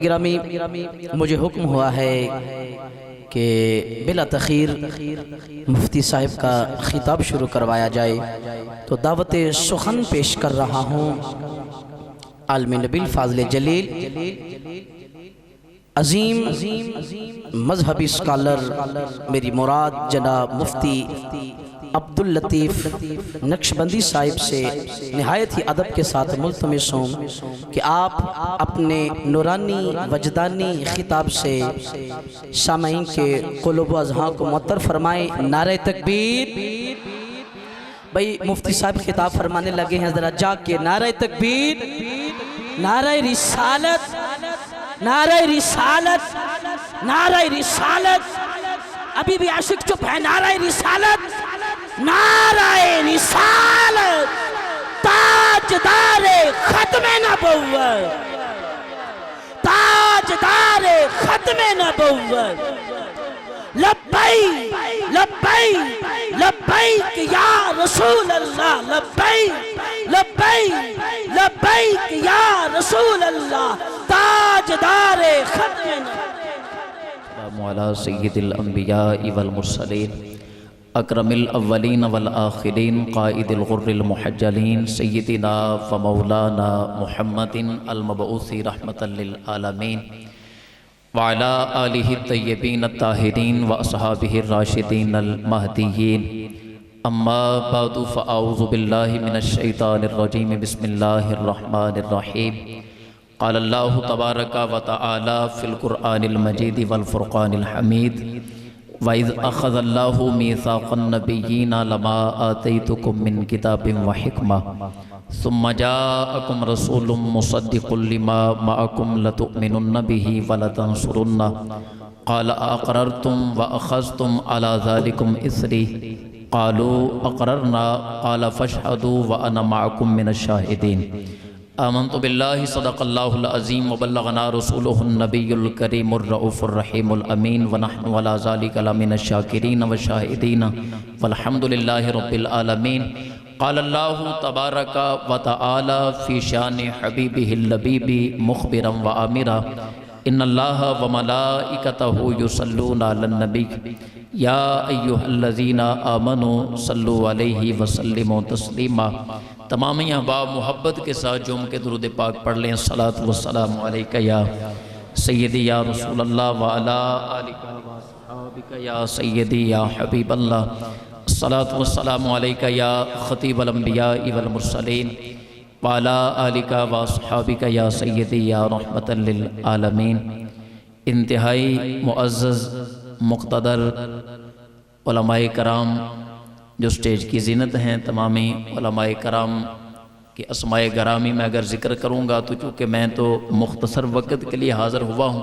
गिरामी, मुझे हुक्म हुआ है कि बिला तख़ीर मुफ्ती साहिब का खिताब शुरू करवाया जाए, तो दावत सुखन पेश कर रहा हूँ। आलमी नबील फाज़िल जलील अजीम मजहबी स्कॉलर मेरी मुराद जनाब मुफ्ती अब्दुल लतीफ़ नक्शबंदी साहिब से नहायत ही अदब के साथ मुल्तमिस हूँ कि आप अपने नूरानी वजदानी खिताब से सामईन के क़ुलूब व अज़हां को मुअत्तर फरमाएँ। नारे तकबीर। भाई मुफ्ती साहब खिताब फरमाने लगे हैं, ज़रा जाग के नारे तकबीर, नारे रिसालत, नारे रिसालत, नारे रिसालत। अभी भी आशिक चुप है। नारे रिसालत, नारे रिसालत, ताजदारे खत्मे नबुव्वत, ताजदारे खत्मे नबुव्वत। लब्बैक लब्बैक लब्बैक या रसूल अल्लाह, लब्बैक लब्बैक लब्बैक या रसूल अल्लाह, ताजदारे खत्मे नबुव्वत। अला सय्यिदिल अंबिया वल मुरसलीन अकरमिल अव्वलीन वल आखिरीन क़ाइदिल गुर्रिल मुहज्जलीन सय्यिदिना व मौलाना मुहम्मदिन अल मबऊसी रहमतल लिल आलमीन व अला आलिहि तय्यबीन अत्ताहिरीन व अस्हाबिहि राशिदीन अल महदियीन। अम्मा बादु फ़अऊज़ु बिल्लाहि मिनश शैतानिर रजीम। बिस्मिल्लाहिर रहमानिर रहीम। क़ाल अल्लाहु तबारक व तआला फ़िल क़ुरआनिल मजीद वल फ़ुरक़ानिल हमीद। व इज़ अख़ज़ल्लाहु मीसाक़न नबिय्यीना लमा आतैतुकुम मिन किताबिन व हिकमा सुम्मा जाअकुम रसूलुम मुसद्दिक़ुल लिमा मअकुम लतुअ्मिनुन्न बिही व लतंसुरुन्ना क़ाल अक़ररतुम व अख़ज़्तुम अला ज़ालिकुम इस्री क़ालू अक़ररना क़ाल फ़शहदू व अना मअकुम मिनश शाहिदीन। आमन्तु बिल्लाहि सदक़ल्लाहुल अज़ीम व बल्लग़ना रसूलुहुन नबियुल करीमुर रऊफ़ुर रहीमुल अमीन व नहनु अला ज़ालिका लमिनश शाकिरीन व शाहिदीन वल्हम्दुलिल्लाहि रब्बिल आलमीन। क़ाल अल्लाहु तबारक व तआला फ़ी शानि हबीबिहिल लबीबी मुख़बिरन व आमिरा इन्नल्लाह व मलाइकतहु युसल्लूना अलन नबी या अय्युहल्लज़ीना आमनू सल्लु अलैहि व सल्लिमू तस्लीमा। तमाम अहबाब मोहब्बत के साथ जुम के दुरूद पाक पढ़ लें। सलात व सलाम अलैका या सय्यदी या रसूल अल्लाह व अला आलिका व अस्हाबिका या सय्यदी या हबीब अल्लाह। सलात व सलाम अलैका या खतीब अल अंबिया वल मुरसलीन व अला आलिका व अस्हाबिका या सय्यदी या रहमतल लिल आलमीन। इंतहाई मुअज़्ज़ज़ मुक़्तदर उलमाए कराम जो स्टेज की ज़ीनत हैं, तमामी उलमाए कराम के अस्माए गरामी में अगर ज़िक्र करूँगा तो चूँकि मैं तो मुख्तसर वक़्त के लिए हाज़िर हुआ हूँ,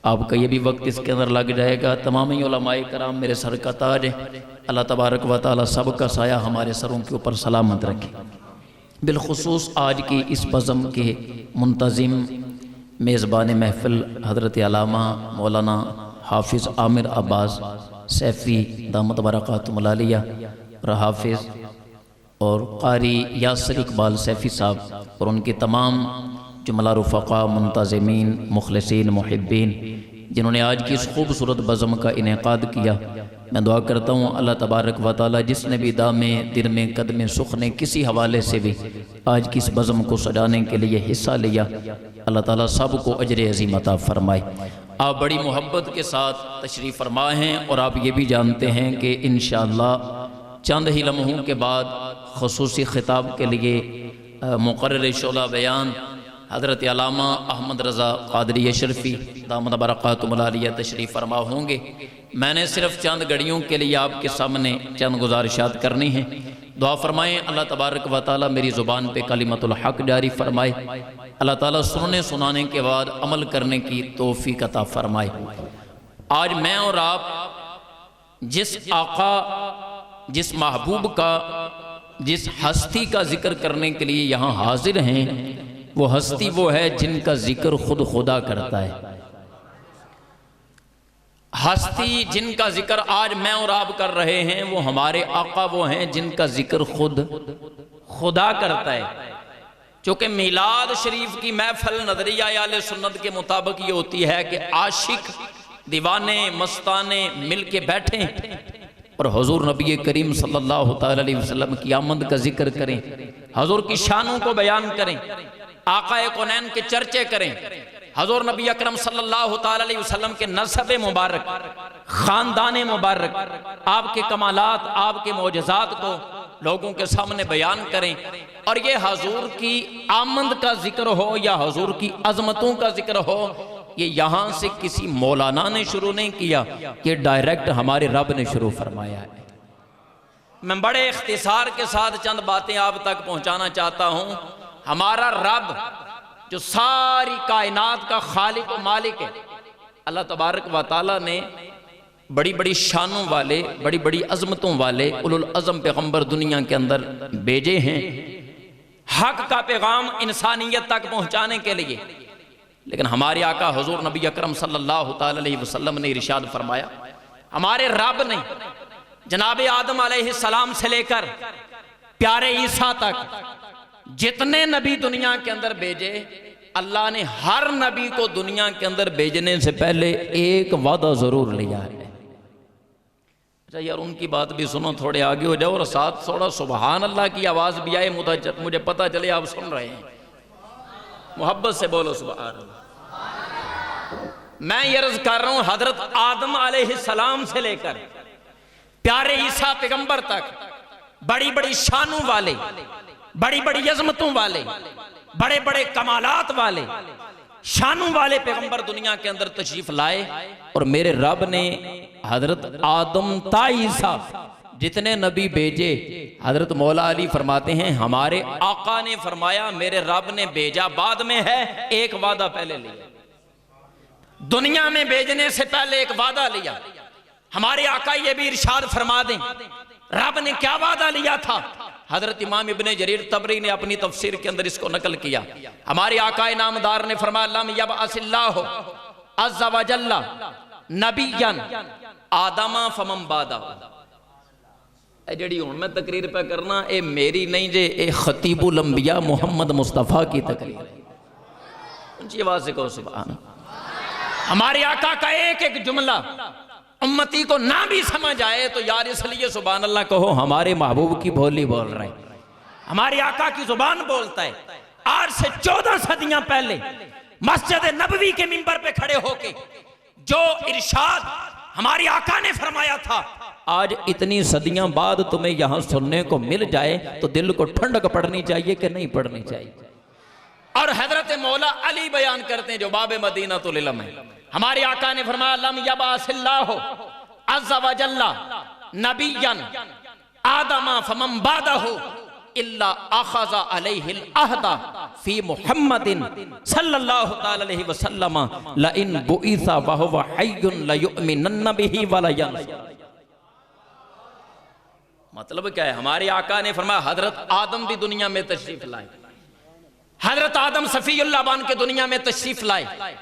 आपका ये भी वक्त इसके अंदर लग जाएगा। तमामी उलमाए कराम मेरे सर का ताज है। अल्लाह तबारक व तआला सब का साया हमारे सरों के ऊपर सलामत रखे। बिलखुसूस आज की इस बज़म के मुंतज़िम मेज़बान महफ़िल हज़रत अल्लामा मौलाना हाफिज़ आमिर अब्बास सैफ़ी दामत बरक़ातुहुल आलिया और हाफिज़ और क़ारी यासिर इकबाल सैफ़ी साहब और उनके तमाम जुमला रुफ़क़ा मुंतज़िमीन मुख़लिसीन मुहिब्बीन जिन्होंने आज की इस खूबसूरत बज़म का इनेक़ाद किया। मैं दुआ करता हूँ अल्लाह तबारक व तआला जिसने भी दामे दिल में कदम सुखने किसी हवाले से भी आज की इस बज़म को सजाने के लिए हिस्सा लिया, अल्लाह ताला सब को अजर अज़ीम अता फ़रमाए। आप बड़ी मोहब्बत के साथ तशरीफ़ फरमा हैं और आप ये भी जानते हैं कि इंशाअल्लाह चंद ही लम्हों के बाद ख़ुसूसी ख़िताब के लिए मुक़र्रर शोला बयान हज़रत अल्लामा अहमद रज़ा क़ादरी अशरफ़ी दामत बरक़ातुहुल आलिया तशरीफ़ फरमा होंगे। मैंने सिर्फ चंद घड़ियों के लिए आपके सामने चंद गुजारिशात करनी हैं। दुआ फरमाएँ अल्लाह तबारक व तआला मेरी ज़ुबान पे कलिमतुल हक़ जारी फरमाए। अल्लाह ताला सुनने सुनाने के बाद अमल करने की तौफ़ीक़ अता फरमाए। आज मैं और आप जिस आका, जिस महबूब का, जिस हस्ती का जिक्र करने के लिए यहाँ हाजिर हैं, वो हस्ती वो है जिनका जिक्र खुद खुदा करता है। हस्ती जिनका जिक्र आज मैं और आप कर रहे हैं वो हमारे आका वो हैं जिनका जिक्र खुद खुदा करता है। चूँकि मीलाद शरीफ की महफल नजरिया आले सुन्नत के मुताबिक ये होती है कि आशिक दीवाने मस्ताने मिल के बैठें और हुजूर नबी करीम सल्लल्लाहु अलैहि वसल्लम की आमद का जिक्र करें, हुजूर की शानों को बयान करें, आकाए कौनैन के चर्चे करें, हुजूर नबी अकरम सल्लल्लाहु अलैहि वसल्लम के नसब मुबारक, ख़ानदान मुबारक, आपके कमालात, आपके मोजज़ात को लोगों के सामने बयान करें। और ये हुजूर की आमद का जिक्र हो या हुजूर की अजमतों का जिक्र हो, ये यहाँ से किसी मौलाना ने शुरू नहीं किया, ये डायरेक्ट हमारे रब ने शुरू फरमाया है। मैं बड़े इख्तिसार के साथ चंद बातें आप तक पहुँचाना चाहता हूँ। हमारा रब जो सारी कायनात का खालिक व मालिक है, अल्लाह तबारक व तआला ने बड़ी बड़ी शानों वाले, बड़ी बड़ी अजमतों वाले उलुल अज़म पैगम्बर दुनिया के अंदर भेजे हैं हक का पैगाम इंसानियत तक पहुँचाने के लिए। लेकिन हमारे आका हुजूर नबी अकरम सल्लल्लाहु अलैहि वसल्लम ने इरशाद फरमाया, हमारे रब ने जनाब आदम अलैहिस्सलाम से लेकर प्यारे ईसा तक जितने नबी दुनिया के अंदर भेजे, अल्लाह ने हर नबी को दुनिया के अंदर भेजने से पहले एक वादा जरूर लिया है। अच्छा यार, उनकी बात भी सुनो, थोड़े आगे हो जाओ और साथ थोड़ा सुबहान अल्लाह की आवाज भी आए, मुझे पता चले आप सुन रहे हैं। मोहब्बत से बोलो सुभान अल्लाह। मैं ये अर्ज कर रहा हूं, हजरत आदम अलैहिस्सलाम से लेकर प्यारे ईसा पैगंबर तक बड़ी बड़ी शानों वाले, बड़ी बड़ी अजमतों वाले, बड़े बड़े कमालात वाले, शानों वाले पैगंबर दुनिया के अंदर तशरीफ लाए। और मेरे रब ने हजरत आदम ता ईसा जितने नबी भेजे, हजरत मौला अली फरमाते हैं हमारे आका ने फरमाया मेरे रब ने भेजा बाद में है, एक वादा पहले लिया। दुनिया में भेजने से पहले एक वादा लिया। हमारे आका ये भी इरशाद फरमा दें, रब ने क्या वादा लिया था। हजरत इमाम इब्ने जरीर तबरी ने अपनी तफसीर के अंदर इसको नकल किया। हमारे आका नामदार ने फरमाया, लम यबअसिल्लाहु अज़्ज़ा व जल्ला नबिय्यन आदमा फमन बादा। जी हूँ मैं तकरीर पे करना, ये मेरी नहीं जे, ये खतीबुल अंबिया मुहम्मद मुस्तफ़ा की तकरीर है। ऊंची आवाज से कहो सुभान। हमारे आका का एक एक जुमला उम्मती को ना भी समझ आए तो यार इसलिए सुभान अल्लाह कहो, हमारे महबूब की बोली बोल रहे हैं, हमारे आका की जुबान बोलता है। आज से 14 सदियां पहले मस्जिद नबवी के मिंबर पे खड़े होके जो इरशाद हमारे आका ने फरमाया था, आज इतनी सदियां बाद तुम्हें यहां सुनने को मिल जाए तो दिल को ठंडक पड़नी चाहिए कि नहीं पड़नी चाहिए। और हजरत मौला अली बयान करते हैं जो बाबे मदीनतुल इल्म है, हमारे आका ने फरमाया लम यबअसिल्लाहु अज़्ज़ा व जल्ला नबिय्यन आदमा फमन बादहु इल्ला अखज़ अलैहिल अहदा फी मुहम्मदिन सल्लल्लाहु अलैहि वसल्लम ला इन बुइसा व हुवा हय्युन ला युमिनन्न बिही व ला यंसुर। मतलब क्या है, हमारे आका ने फरमाया हजरत आदम भी दुनिया में तशरीफ लाए, हजरत आदम सफीउल्लाह बन के दुनिया में तशरीफ लाए,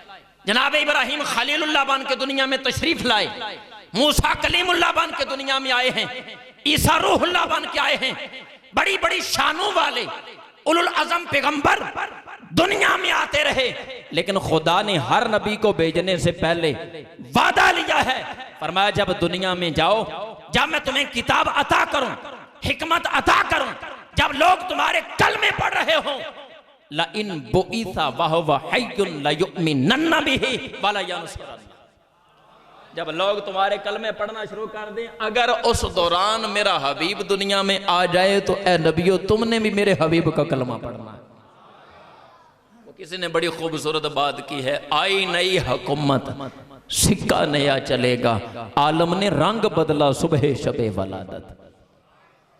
जनाब इब्राहिम खलीलुल्लाह बन के दुनिया में तशरीफ लाए, मूसा कलीमुल्लाह बन के दुनिया में आए हैं, ईसा रूहुल्लाह बन के आए हैं। बड़ी बड़ी शानों वाले उलुल अज़म पैगंबर दुनिया में आते रहे, लेकिन खुदा ने हर नबी को भेजने से पहले वादा लिया है। फरमाया जब दुनिया में जाओ, जब मैं तुम्हें किताब अता करूं, हिकमत अता करूं, जब लोग तुम्हारे कलमे पढ़ रहे हो, ला इन बुइसा व हुवा हय्युन ला युमिनन्न बिही व ला यंसुर। जब लोग तुम्हारे कलमे पढ़ना शुरू कर दें, अगर उस दौरान मेरा हबीब दुनिया में आ जाए तो ए नबियो तुमने भी मेरे हबीब का कलमा पढ़ना है। वो किसी ने बड़ी खूबसूरत बात की है, आई नई हुकूमत सिक्का नया चलेगा, आलम ने रंग बदला सुबह शबे वलादत।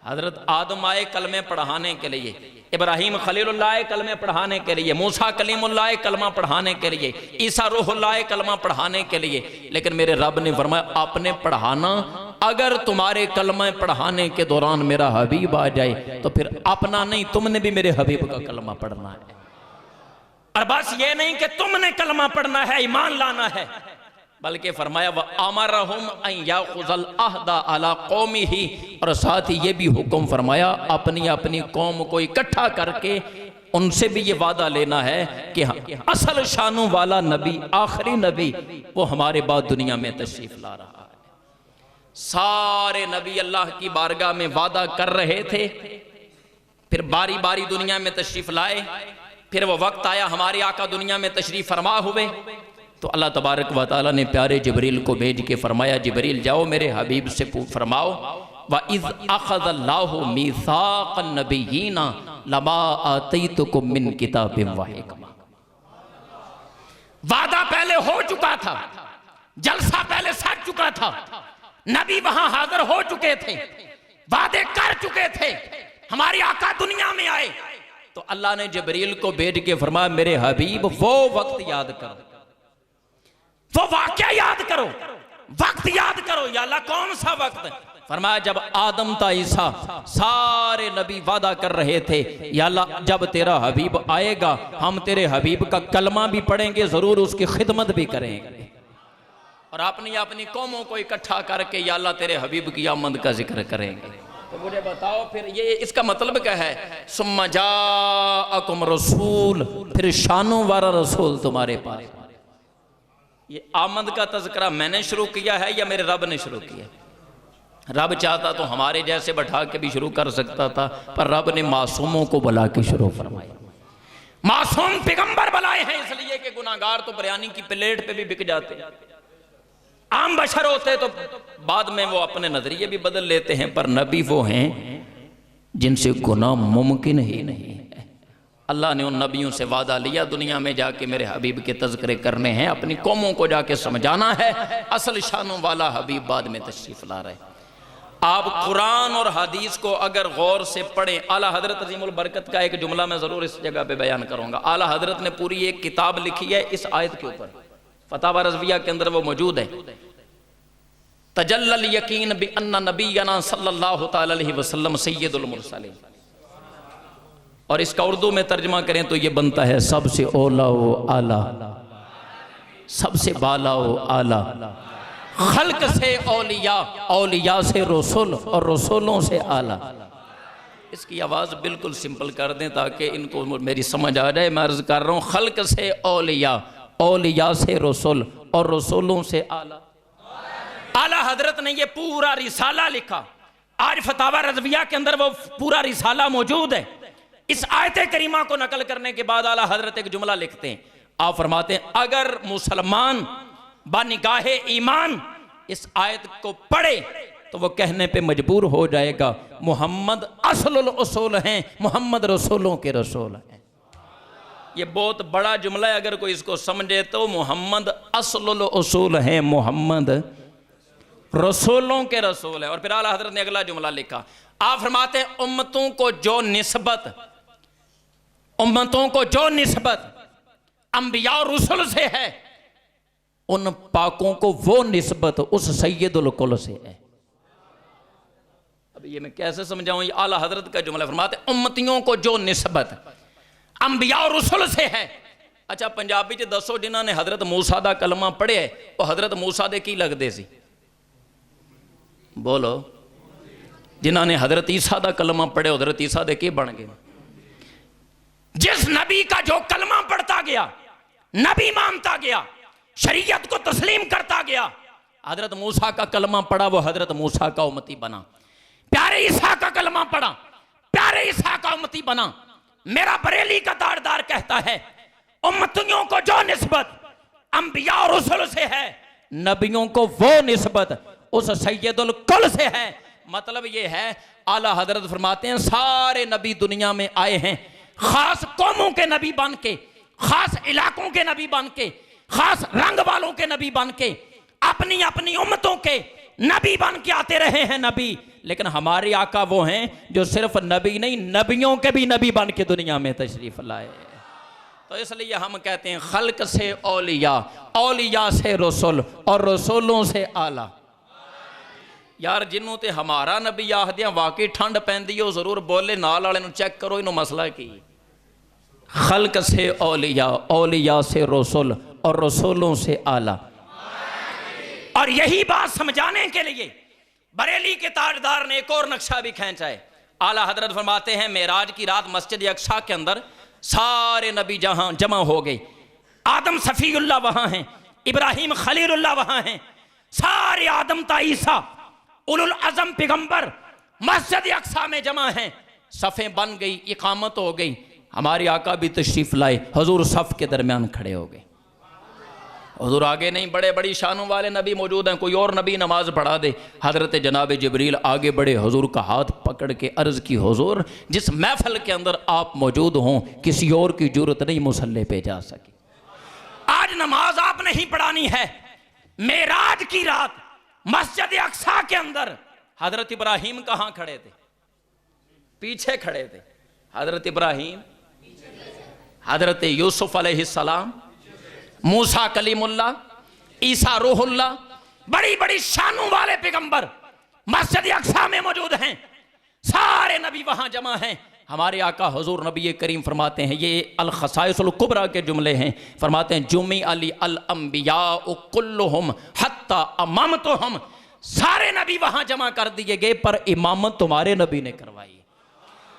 हजरत आदम आए कलमे पढ़ाने के लिए, इब्राहिम खलीलुल्लाह आए कलमे पढ़ाने के लिए, मूसा कलीमुल्लाह आए कलमा पढ़ाने के लिए, ईसा रूहुल्लाह आए कलमा पढ़ाने के लिए। लेकिन मेरे रब ने फरमाया आपने पढ़ाना, अगर तुम्हारे कलमा पढ़ाने के दौरान मेरा हबीब आ जाए तो फिर अपना नहीं, तुमने भी मेरे हबीब का कलमा पढ़ना है। और बस ये नहीं कि तुमने कलमा पढ़ना है, ईमान लाना है, बल्कि फरमाया व अमरहुम अन याखुज़ल अहदा अला कौमिही, और साथ ही ये भी हुक्म फरमाया अपनी अपनी कौम को इकट्ठा करके उनसे भी ये वादा लेना है कि असल शानों वाला नबी, आखिरी नबी, वो हमारे बाद दुनिया में तशरीफ ला रहा है। सारे नबी अल्लाह की बारगाह में वादा कर रहे थे, फिर बारी बारी दुनिया में तशरीफ लाए, फिर वो वक्त आया हमारे आका दुनिया में तशरीफ फरमा हुए, तो अल्लाह तबारक व तआला ने प्यारे जिब्रील को भेज के फरमाया, जिब्रील जाओ मेरे हबीब से फरमाओ, व इज़ अख़ज़ल्लाहु मीसाक़न नबिय्यीना लमा आतैतुकुम मिन किताबिन व हिकमा। वादा पहले हो चुका था, जलसा पहले सज चुका था, नबी वहां हाजिर हो चुके थे, वादे कर चुके थे, हमारे आका दुनिया में आए, तो अल्लाह ने जिब्रील को भेज के फरमाया, मेरे हबीब वो वक्त याद करो, वो वाक़या याद करो, वक्त याद करो। या अल्लाह कौन सा वक्त? फरमाया जब आदम था ईसा, सारे नबी वादा कर रहे थे, या अल्लाह जब तेरा हबीब आएगा हम तेरे हबीब का कलमा भी पढ़ेंगे, जरूर उसकी खिदमत भी करेंगे, और अपनी अपनी कौमों को इकट्ठा करके या अल्लाह तेरे हबीब की आमद का जिक्र करेंगे। तो मुझे बताओ फिर ये इसका मतलब क्या है? सुम्मा जाअकुम रसूल, फिर शानों वाला रसूल तुम्हारे पास। ये आमद का तज़किरा मैंने शुरू किया है या मेरे रब ने शुरू किया? रब चाहता तो हमारे जैसे बैठा के भी शुरू कर सकता था, पर रब ने मासूमों को बुला के शुरू फरमाया। मासूम पैगंबर बुलाए हैं इसलिए कि गुनाहगार तो बिरयानी की प्लेट पे भी बिक जाते, आम बशर होते तो बाद में वो अपने नजरिए भी बदल लेते हैं, पर नबी वो हैं जिनसे गुनाह मुमकिन ही नहीं है। अल्लाह ने उन नबियों से वादा लिया, दुनिया में जाके मेरे हबीब के तज़किरे करने हैं, अपनी कौमों को जाके समझाना है, असल शानों वाला हबीब बाद में तशरीफ ला रहे। आप कुरान और हदीस को अगर गौर से पढ़ें, आला हजरत अज़ीमुल बरकत का एक जुमला मैं ज़रूर इस जगह पे बयान करूँगा। आला हजरत ने पूरी एक किताब लिखी है इस आयत के ऊपर, फतावा रज़विया के अंदर वो मौजूद है, तजल्लल यकीन बि अन्ना नबियना सल्लल्लाहु तआला अलैहि वसल्लम सय्यदुल मुरसलीन, और इसका उर्दू में तर्जमा करें तो ये बनता है सबसे औला व आला, सबसे बाला व आला, खल्क से औलिया, औलिया से रसूल, और रसूलों से आला। इसकी आवाज़ बिल्कुल सिंपल कर दें ताकि इनको मेरी समझ आ जाए। मैं अर्ज़ कर रहा हूँ, खल्क से औलिया, औलिया से रसूल, और रसूलों से आला। आला हजरत ने ये पूरा रिसाला लिखा, आज फतावा रज़विया के अंदर वो पूरा रिसाला मौजूद है। इस आयत करीमा को नकल करने के बाद आला हजरत एक जुमला लिखते हैं, आप फरमाते हैं, अगर मुसलमान बानिगाहे ईमान इस आयत को पढ़े तो वो कहने पे मजबूर हो जाएगा, मोहम्मद असलुल उसूल हैं, मोहम्मद रसूलों के रसूल हैं। ये बहुत बड़ा जुमला है, अगर कोई इसको समझे तो मोहम्मद असलुल उसूल हैं, मोहम्मद रसूलों के रसूल है। और फिर आला हजरत ने अगला जुमला लिखा, आप फरमाते हैं, उम्मतों को जो निस्बत, उम्मतों को जो निस्बत अंबिया और रसूल से है, उन पाकों को वो निस्बत उस सैयदुल कुल से है। अब ये मैं कैसे समझाऊं, ये आला हजरत का जुमला। फरमाते उम्मतियों को जो निस्बत अंबिया और रसूल से है। अच्छा पंजाबी च दसो जिन्होंने हजरत मूसा दा कलमा पढ़े वो हजरत मूसा दे की लगदे सी? बोलो। जिन्होंने हजरत ईसा दा कलमा पढ़े हजरत ईसा दे के बन गए? जिस नबी का जो कलमा पढ़ता गया, नबी मानता गया, शरीयत को तस्लीम करता गया, हजरत मूसा का कलमा पढ़ा वो हजरत मूसा का उम्मती बना। प्यारे ईसा का कलमा पढ़ा, प्यारे ईसा का उम्मती बना। मेरा बरेली का तारदार कहता है, उम्मतियों को जो निस्बत अंबिया और रसूल से है, नबियों को वो निस्बत उस सैयदुल कुल से है। मतलब ये है, आला हजरत फरमाते हैं, सारे नबी दुनिया में आए हैं खास कौमों के नबी बन के, खास इलाकों के नबी बन के, खास रंग वालों के नबी बन के, अपनी अपनी उम्मतों के नबी बन के आते रहे हैं नबी। लेकिन हमारे आका वो हैं जो सिर्फ नबी नहीं, नबियों के भी नबी बन के दुनिया में तशरीफ लाए। तो इसलिए हम कहते हैं, खल्क से औलिया, औलिया से रसूल, और रसूलों से आला। यार जिन्हों ते हमारा नबी आखदे वाकई ठंड पैंदी हो, जरूर बोले नाल वाले नूं चेक करो इन्हों मसला की। खल्क से औलिया, औलिया से रसूल, और रसूलों से आला। और यही बात समझाने के लिए बरेली के ताजदार ने एक और नक्शा भी खींचा है। आला हजरत फरमाते हैं, मेराज की रात मस्जिद अक्सा के अंदर सारे नबी जहां जमा हो गए। आदम सफ़ीउल्लाह वहां हैं, इब्राहिम खलीलुल्लाह वहां हैं, सारे आदम ता ईसा उलुल अज़म पैगंबर मस्जिद अक्सा में जमा हैं। सफ़ें बन गई, इकामत हो गई। हमारे आका भी तशरीफ़ लाए, हुजूर सफ़ के दरमियान खड़े हो गए। हुजूर आगे नहीं बढ़े, बड़ी शानों वाले नबी मौजूद हैं, कोई और नबी नमाज पढ़ा दे। हज़रत जनाब जिब्रील आगे बढ़े, हुजूर का हाथ पकड़ के अर्ज़ की, हुजूर जिस महफिल के अंदर आप मौजूद हों किसी और की जरूरत नहीं मुसल्ले पे जा सकी। आज नमाज आप नहीं पढ़ानी है। मेराज की रात मस्जिद अक्सा के अंदर हज़रत इब्राहीम कहाँ खड़े थे? पीछे खड़े थे। हज़रत इब्राहीम, हज़रत यूसुफ अलैहिस्सलाम, मूसा कलीमुल्लाह, ईसा रूहुल्लाह, बड़ी बड़ी शानों वाले पैगंबर मस्जिद अक्सा में मौजूद हैं। सारे नबी वहां जमा हैं। हमारे आका हुजूर नबी करीम फरमाते हैं, ये अल खसाइसुल कुबरा के जुमले हैं, फरमाते हैं जुमी अली अल अंबिया कुल्लुहुम हत्ता अमामतुहुम, सारे नबी वहां जमा कर दिए गए पर इमामत तुम्हारे नबी ने करवाई।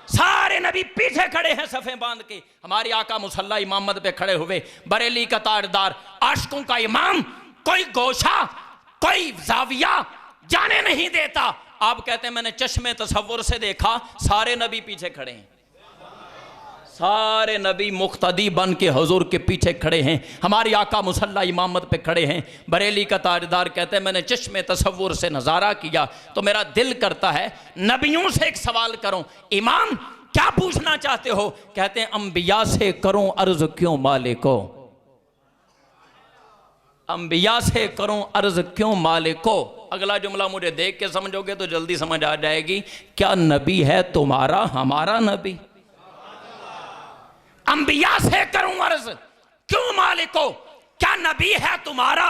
सारे नबी पीछे खड़े हैं सफ़ें बांध के। हमारे आका मुसल्ला इमामत पे खड़े हुए, बरेली का ताजदार, आशिकों का इमाम, कोई गोशा कोई जाविया जाने नहीं देता। आप कहते हैं मैंने चश्मे तसव्वुर से देखा, सारे नबी पीछे खड़े हैं। सारे नबी मुख्तदी बन के हुजूर के पीछे खड़े हैं। हमारे आका मुसल्ला इमामत पे खड़े हैं। बरेली का ताजदार कहते हैं मैंने चश्मे तसव्वुर से नज़ारा किया तो मेरा दिल करता है नबियों से एक सवाल करूं। इमाम क्या पूछना चाहते हो? कहते हैं अंबिया से करूं अर्ज क्यों मालिको, अंबिया से करूं अर्ज क्यों मालिको। अगला जुमला मुझे देख के समझोगे तो जल्दी समझ आ जाएगी। क्या नबी है तुम्हारा हमारा नबी? अंबिया से करूं अर्ज क्यों मालिको, क्या नबी है तुम्हारा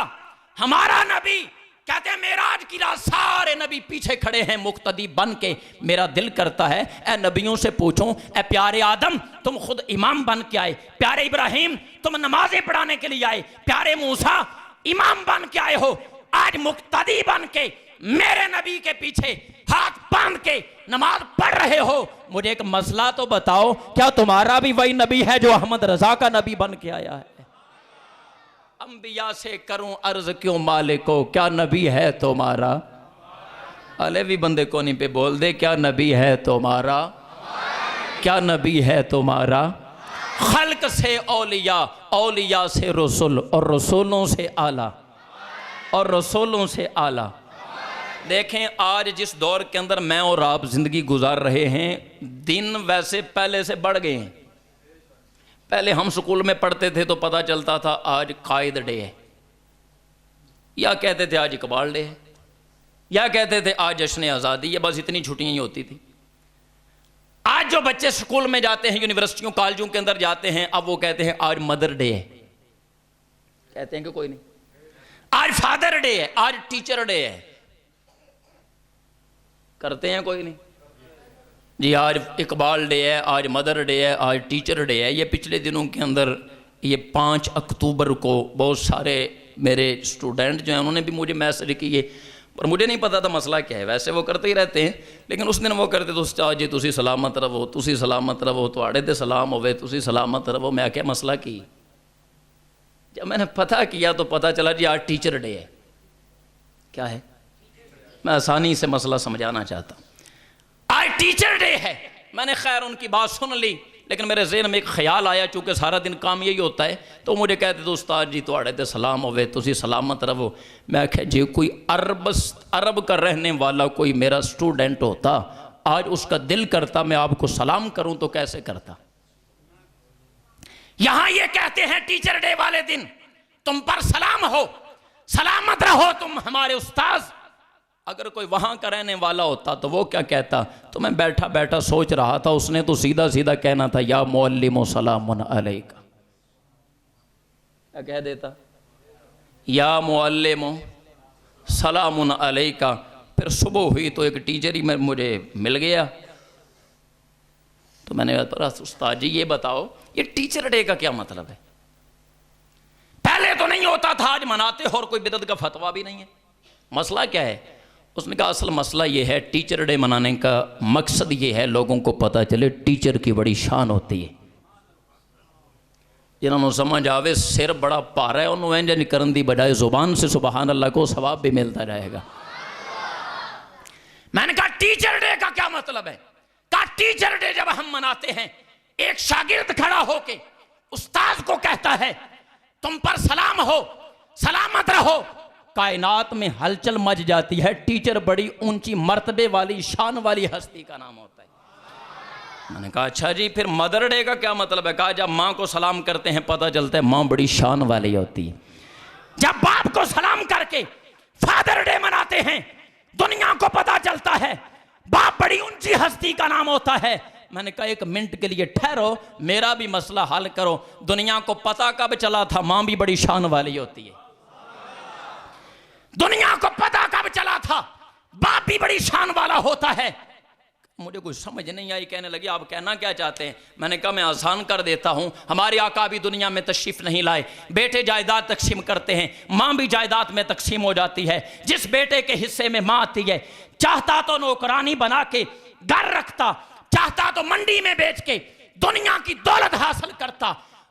हमारा नबी? कहते हैं मेराज की रात सारे नबी पीछे खड़े हैं मुक्तदी बन के। मेरा दिल करता है ए नबियों से पूछूं, ए प्यारे आदम तुम खुद इमाम बन के आए, प्यारे इब्राहिम तुम नमाजें पढ़ाने के लिए आए, प्यारे मूसा इमाम बन के आए हो, आज मुक्तदी बन के मेरे नबी के पीछे हाथ बांध के नमाज पढ़ रहे हो। मुझे एक मसला तो बताओ, क्या तुम्हारा भी वही नबी है जो अहमद रजा का नबी बन के आया है? अंबिया से करूं अर्ज क्यों मालिको, क्या नबी है तुम्हारा? अलेवी बंदे कोनी पे बोल दे, क्या नबी है तुम्हारा? क्या नबी है तुम्हारा? खल्क से औलिया, औलिया से रसूल, और रसूलों से आला, और रसूलों से आला। देखें आज जिस दौर के अंदर मैं और आप जिंदगी गुजार रहे हैं, दिन वैसे पहले से बढ़ गए हैं। पहले हम स्कूल में पढ़ते थे तो पता चलता था आज कायद डे है, या कहते थे आज इकबाल डे है, या कहते थे आज जश्न आज़ादी है। बस इतनी छुट्टियां ही होती थी। आज जो बच्चे स्कूल में जाते हैं, यूनिवर्सिटियों कॉलेजों के अंदर जाते हैं, अब वो कहते हैं आज मदर डे है। कहते हैं कि कोई नहीं, आज फादर डे है, आज टीचर डे है। करते हैं कोई नहीं जी। आज इकबाल डे है, आज मदर डे है, आज टीचर डे है। ये पिछले दिनों के अंदर ये 5 अक्टूबर को बहुत सारे मेरे स्टूडेंट जो हैं उन्होंने भी मुझे मैसेज किए, पर मुझे नहीं पता था मसला क्या है। वैसे वो करते ही रहते हैं, लेकिन उस दिन वो करते तो उस्ताद जी तुसी सलामत रहो, तुसी सलामत रहो, तुहाड़े ते सलाम होवे, तुसी सलामत रहो। मैं क्या मसला की, जब मैंने पता किया तो पता चला जी आज टीचर डे है। क्या है, मैं आसानी से मसला समझाना चाहता हूँ। आज टीचर डे है। मैंने खैर उनकी बात सुन ली, लेकिन मेरे ज़हन में एक ख्याल आया, चूँकि सारा दिन काम यही होता है, तो मुझे कहते तो उस्ताद जी तुहाड़े ते सलाम होवे, तुसी सलामत रहो। मैं क्या जी कोई अरब का रहने वाला कोई मेरा स्टूडेंट होता, आज उसका दिल करता मैं आपको सलाम करूँ तो कैसे करता। यहाँ ये कहते हैं टीचर डे वाले दिन तुम पर सलाम हो, सलामत रहो तुम हमारे उस्ताद। अगर कोई वहां का रहने वाला होता तो वो क्या कहता? तो मैं बैठा बैठा सोच रहा था, उसने तो सीधा सीधा कहना था या मुअल्लिमो सलामुन अलैका। क्या कह देता? या मुअल्लिमो सलामुन अलैका। फिर सुबह हुई तो एक टीचर ही मुझे मिल गया, तो मैंने कहा उस्ताद जी ये बताओ ये टीचर डे का क्या मतलब है? पहले तो नहीं होता था, आज मनाते हो और कोई बिदअत का फतवा भी नहीं है। मसला क्या है? उसने कहा असल मसला ये है, टीचर डे मनाने का मकसद ये है लोगों को पता चले टीचर की बड़ी शान होती है। जिन्होंने समझ आवे सिर बड़ा भारा है उन्होंने इंज नहीं करन दी बजाय जुबान से सुबहान अल्लाह को सवाब भी मिलता रहेगा। मैंने कहा टीचर डे का क्या मतलब है? कहा टीचर डे जब हम मनाते हैं, एक शागिर्द खड़ा होके उस्ताद को कहता है तुम पर सलाम हो, सलामत रहो, कायनात में हलचल मच जाती है। टीचर बड़ी ऊंची मर्तबे वाली शान वाली हस्ती का नाम होता है। मैंने कहा अच्छा जी, फिर मदर डे का क्या मतलब है? कहा जब माँ को सलाम करते हैं पता चलता है माँ बड़ी शान वाली होती है। जब बाप को सलाम करके फादर डे मनाते हैं, दुनिया को पता चलता है बाप बड़ी ऊंची हस्ती का नाम होता है। मैंने कहा एक मिनट के लिए ठहरो, मेरा भी मसला हल करो। दुनिया को पता कब चला था माँ भी बड़ी शान वाली होती है? दुनिया को पता कब चला था बाप भी बड़ी शान वाला होता है? मुझे कुछ समझ नहीं आई। कहने लगी आप कहना क्या चाहते हैं? मैंने कहा मैं आसान कर देता हूं। हमारे आका भी दुनिया में तशरीफ नहीं लाए, बेटे जायदाद तकसीम करते हैं, माँ भी जायदाद में तकसीम हो जाती है। जिस बेटे के हिस्से में माँ आती है, चाहता तो नौकरानी बना के घर रखता, चाहता तो मंडी में बेच के दुनिया की दौलत हासिल करता।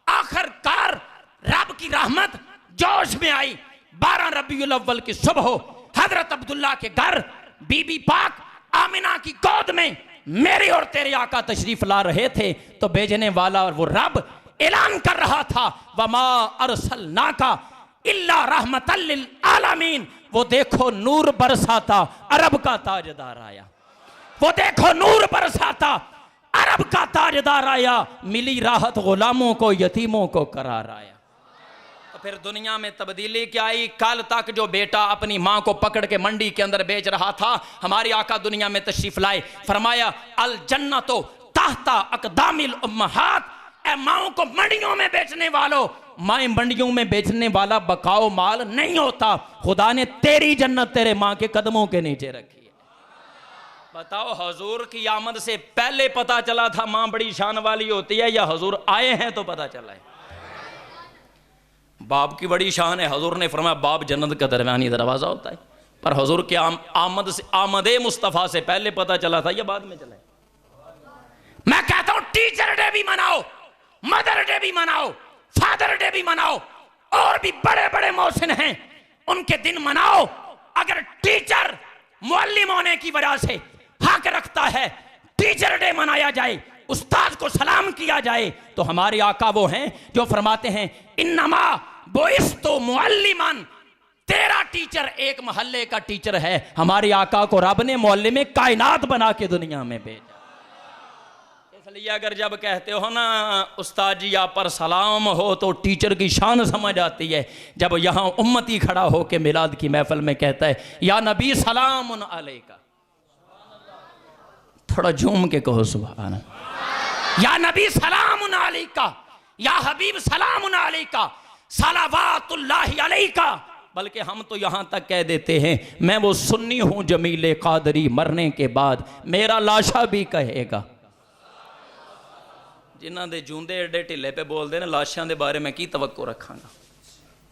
आखिरकार रब की रहमत जोश में आई। 12 रबीउल अव्वल की सुबह हजरत अब्दुल्ला के घर बीबी पाक आमिना की गोद में मेरे और तेरे आका तशरीफ ला रहे थे, तो भेजने वाला और वो रब ऐलान कर रहा था वमा अरसलनाका इल्ला रहमतल लिल आलमीन। वो देखो नूर बरसाता, अरब का ताजदार आया। वो देखो नूर बरसाता, अरब का ताजदार आया। मिली राहत गुलामों को, यतीमों को करार आया। तो फिर दुनिया में तब्दीली क्या आई? कल तक जो बेटा अपनी माँ को पकड़ के मंडी के अंदर बेच रहा था, हमारे आका दुनिया में तशरीफ लाए, फरमाया अल जन्नतो ताहता अकदामिल उम्महात। ए माओ को मंडियों में बेचने वालों, माए मंडियों में बेचने वाला बकाओ माल नहीं होता। खुदा ने तेरी जन्नत तेरे माँ के कदमों के नीचे रखी है। बताओ हजूर की आमद से पहले पता चला था माँ बड़ी शान वाली होती है, या हजूर आए हैं तो पता चला है? बाप की बड़ी शान है। हजूर ने फरमाया बाप जन्नत का दरमियानी दरवाजा होता है। पर हजूर के आमद से, आमदे मुस्तफ़ा से पहले पता चला था या बाद में चला है? मैं कहता हूं टीचर डे भी मनाओ, मदर डे भी मनाओ, फादर डे भी मनाओ, और भी बड़े बड़े मौसिन हैं उनके दिन मनाओ। अगर टीचर मुअल्लिम होने की वजह से हक रखता है टीचर डे मनाया जाए, उस्ताद को सलाम किया जाए, तो हमारे आका वो हैं जो फरमाते हैं इन्नमा बोइस्तु मुअल्लिमन। तेरा टीचर एक मोहल्ले का टीचर है। हमारे आका को रब ने मुअल्लिम कायनात बना के दुनिया में भेजा। इसलिए अगर जब कहते हो ना उस्ताद जी आप पर सलाम हो, तो टीचर की शान समझ आती है। जब यहाँ उम्मती खड़ा हो के मिलाद की महफिल में कहता है या नबी सलामुन अलैका, थोड़ा झूम के कहो सुभान अल्लाह। या नबी सलामुन अलैका, या हबीब सलामुन अलैका, सलावातुल्लाहि अलैका। बल्कि हम तो यहाँ तक कह देते हैं मैं वो सुन्नी हूँ जमीले कादरी, मरने के बाद मेरा लाशा भी कहेगा। जिन्हों के जूंदे एडे ढिले पे बोलते हैं लाशों के बारे में की तवक्को रखांगा।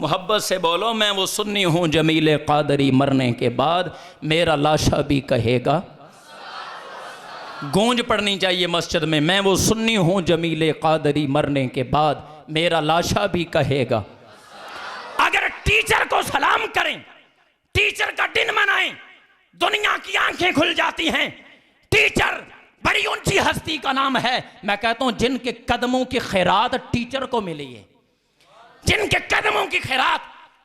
मोहब्बत से बोलो मैं वो सुन्नी हूँ जमीले कादरी, मरने के बाद मेरा लाशा भी कहेगा। गूंज पड़नी चाहिए मस्जिद में, मैं वो सुन्नी हूँ जमीले कादरी, मरने के बाद मेरा लाशा भी कहेगा। अगर टीचर को सलाम करें, टीचर का दिन मनाएं, दुनिया की आंखें खुल जाती हैं। टीचर बड़ी ऊंची हस्ती का नाम है। मैं कहता हूं जिनके कदमों की खैरात टीचर को मिली है, जिनके कदमों की खैरात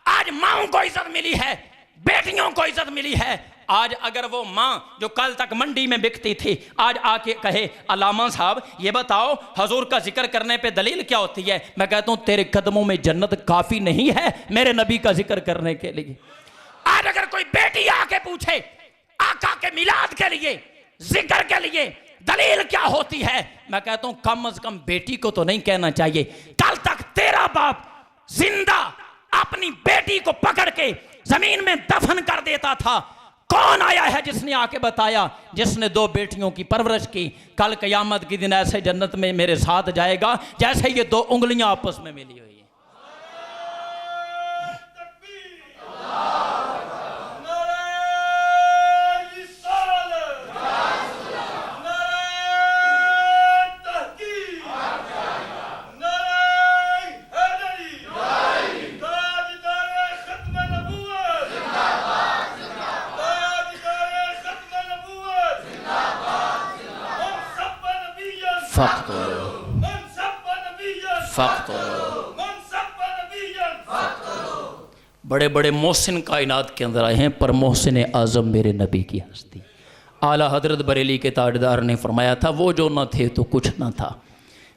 आज माओं को इज्जत मिली है, बेटियों को इज्जत मिली है। आज अगर वो माँ जो कल तक मंडी में बिकती थी आज आके कहे अलामा साहब ये बताओ हजूर का जिक्र करने पे दलील क्या होती है, मैं कहता हूं तेरे कदमों में जन्नत काफी नहीं है मेरे नबी का जिक्र करने के लिए। आज अगर कोई बेटी आके पूछे आका के मिलाद के लिए, जिक्र के लिए दलील क्या होती है, मैं कहता हूं कम से कम बेटी को तो नहीं कहना चाहिए। कल तक तेरा बाप जिंदा अपनी बेटी को पकड़ के जमीन में दफन कर देता था। कौन आया है जिसने आके बताया, जिसने 2 बेटियों की परवरिश की, कल क़यामत के दिन ऐसे जन्नत में मेरे साथ जाएगा जैसे ये 2 उंगलियां आपस में मिली हुई है। बड़े बड़े मोहसिन कायनात के अंदर आए हैं, पर मोहसिन आज़म मेरे नबी की हस्ती। आला हजरत बरेली के ताजदार ने फरमाया था, वो जो न थे तो कुछ न था,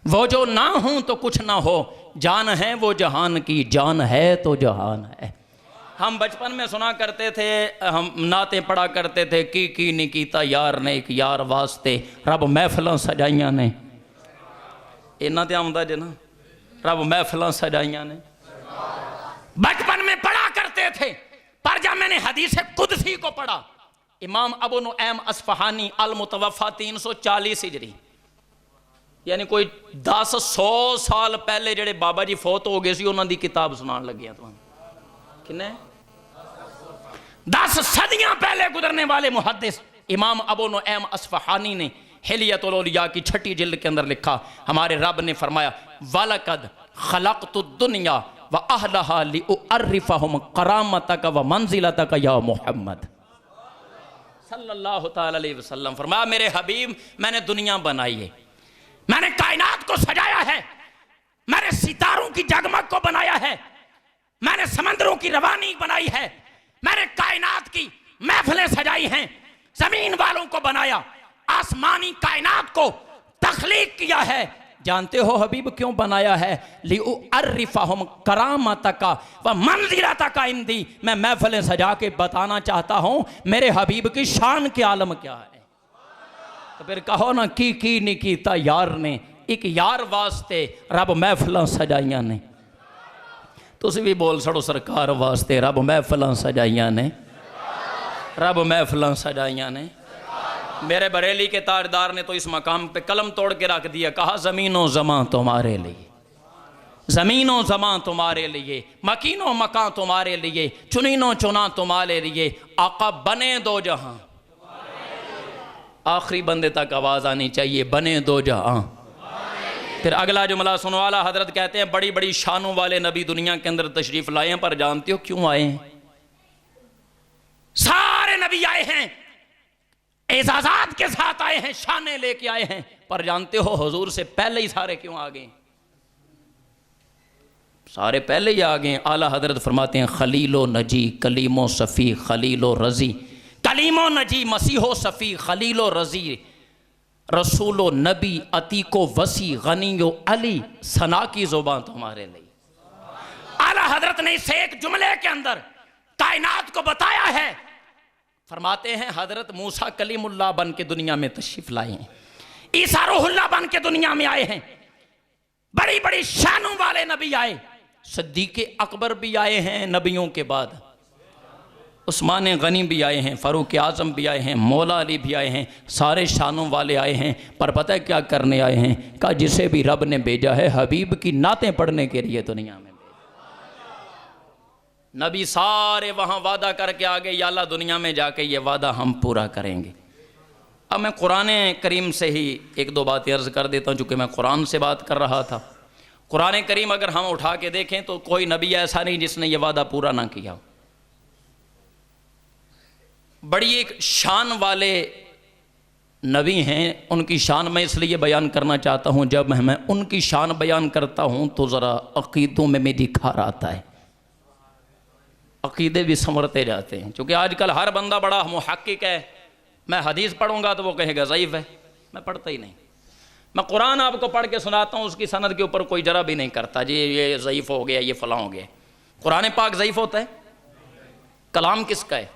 वो जो ना हूँ तो कुछ ना हो, जान है वो जहान की, जान है तो जहान है। हम बचपन में सुना करते थे, हम नातें पढ़ा करते थे, की नहीं कीता यार ने एक यार वास्ते, रब महफिलां सजाइयां ने। इन्ना तो आउंदा जे ना, रब महफिलां सजाइयां ने। बचपन में पढ़ा करते थे, पर जब मैंने हदीस कुदसी को पढ़ा, इमाम अबू नुऐम अस्फहानी अल मुतवफ़ा 340 हिजरी, यानी कोई 10-100 साल पहले जेड़े बाबा जी फौत हो गए सी, उन्हां दी किताब सुनान लगे तुहानू। किन्ने 10 सदियां पहले गुजरने वाले मुहद्दिस इमाम अबू नुऐम अस्फहानी ने हिलियतुल औलिया की 6ठी जिल्द के अंदर लिखा, हमारे रब ने फरमाया, वलकद खलक़तुद दुनिया व अहलहा लिउअर्रिफहुम करामतक व मंजिलतक या मोहम्मद सल्लल्लाहु तआला अलैहि वसल्लम। फरमाया, मेरे हबीब, मैंने दुनिया बनाई है, मैंने कायनात को सजाया है, मैंने सितारों की जगमग को बनाया है, मैंने समंदरों की रवानी बनाई है, मैंने कायनात की महफिलें सजाई हैं, जमीन वालों को बनाया, आसमानी कायनात को तख्लीक किया है। जानते हो हबीब क्यों बनाया है? लिउअर्रिफहुम करामतका व मंजिलतका इंदी। मैं महफिलें सजा के बताना चाहता हूं मेरे हबीब की शान के आलम क्या है। तो फिर कहो ना, की नहीं कीता यार ने, एक यार वास्ते रब महफिलां सजाइयां ने। तुसी भी बोल छड़ो, सरकार वास्ते रब महफिलां सजाइयां ने, रब महफिलां सजाइयां ने। मेरे बरेली के ताजदार ने तो इस मकाम पे कलम तोड़ के रख दिया, कहा ज़मीनो ज़मां तुम्हारे लिए, ज़मीनो ज़मां तुम्हारे लिए, मकीनो मकां तुम्हारे लिए, चुनीनो चुना तुम्हारे लिए, आका बने दो जहां। आखिरी बंदे तक आवाज़ आनी चाहिए, बने दो जहां। फिर अगला जुमला सुनो, आला हजरत कहते हैं, बड़ी बड़ी शानों वाले नबी दुनिया के अंदर तशरीफ लाए हैं, पर जानते हो क्यों आए हैं? सारे नबी आए हैं, एजाजात के साथ आए हैं, शाने लेके आए हैं, पर जानते हो हुजूर से पहले ही सारे क्यों आ गए? सारे पहले ही आ गए। आला हजरत फरमाते हैं, खलीलो नजी कलीमो सफ़ी खलीलो रजी, कलीमो नजी मसीहो सफ़ी खलीलो रजी, रसूलो नबी अतीको वसी गनीयो अली, सना की ज़ुबान तुम्हारे लिए। आला हजरत ने इस एक जुमले के अंदर कायनात को बताया है। फरमाते हैं, हजरत मूसा कलीमुल्लाह बन के दुनिया में तशरीफ लाए हैं, ईसा रूहुल्लाह बन के दुनिया में आए हैं, बड़ी बड़ी शानों वाले नबी आए, सिद्दीक़ अकबर भी आए हैं नबियों के बाद, उस्मान गनी भी आए हैं, फ़ारूक आज़म भी आए हैं, मौला अली भी आए हैं, सारे शानों वाले आए हैं। पर पता है क्या करने आए हैं? कहा जिसे भी रब ने भेजा है हबीब की नातें पढ़ने के लिए दुनिया में। नबी सारे वहाँ वादा करके आ गए, या अल्लाह दुनिया में जाके ये वादा हम पूरा करेंगे। अब मैं कुरान करीम से ही एक दो बातें अर्ज़ कर देता हूँ, चूँकि मैं कुरान से बात कर रहा था। कुरान करीम अगर हम उठा के देखें तो कोई नबी ऐसा नहीं जिसने ये वादा पूरा ना किया। बड़ी एक शान वाले नबी हैं, उनकी शान मैं इसलिए बयान करना चाहता हूँ, जब मैं उनकी शान बयान करता हूँ तो ज़रा अक़ीदों में मेरी खार आता है, अक़ीदे भी संवरते जाते हैं। क्योंकि आजकल हर बंदा बड़ा मुहक्किक है, मैं हदीस पढ़ूंगा तो वो कहेगा ज़ईफ़ है, मैं पढ़ता ही नहीं। मैं कुरान आपको पढ़ के सुनाता हूँ, उसकी सनद के ऊपर कोई जरा भी नहीं करता जी ये ज़ईफ़ हो गया, ये फ़लाँ हो गया। कुरान पाक ज़ईफ़ होता है? कलाम किसका है?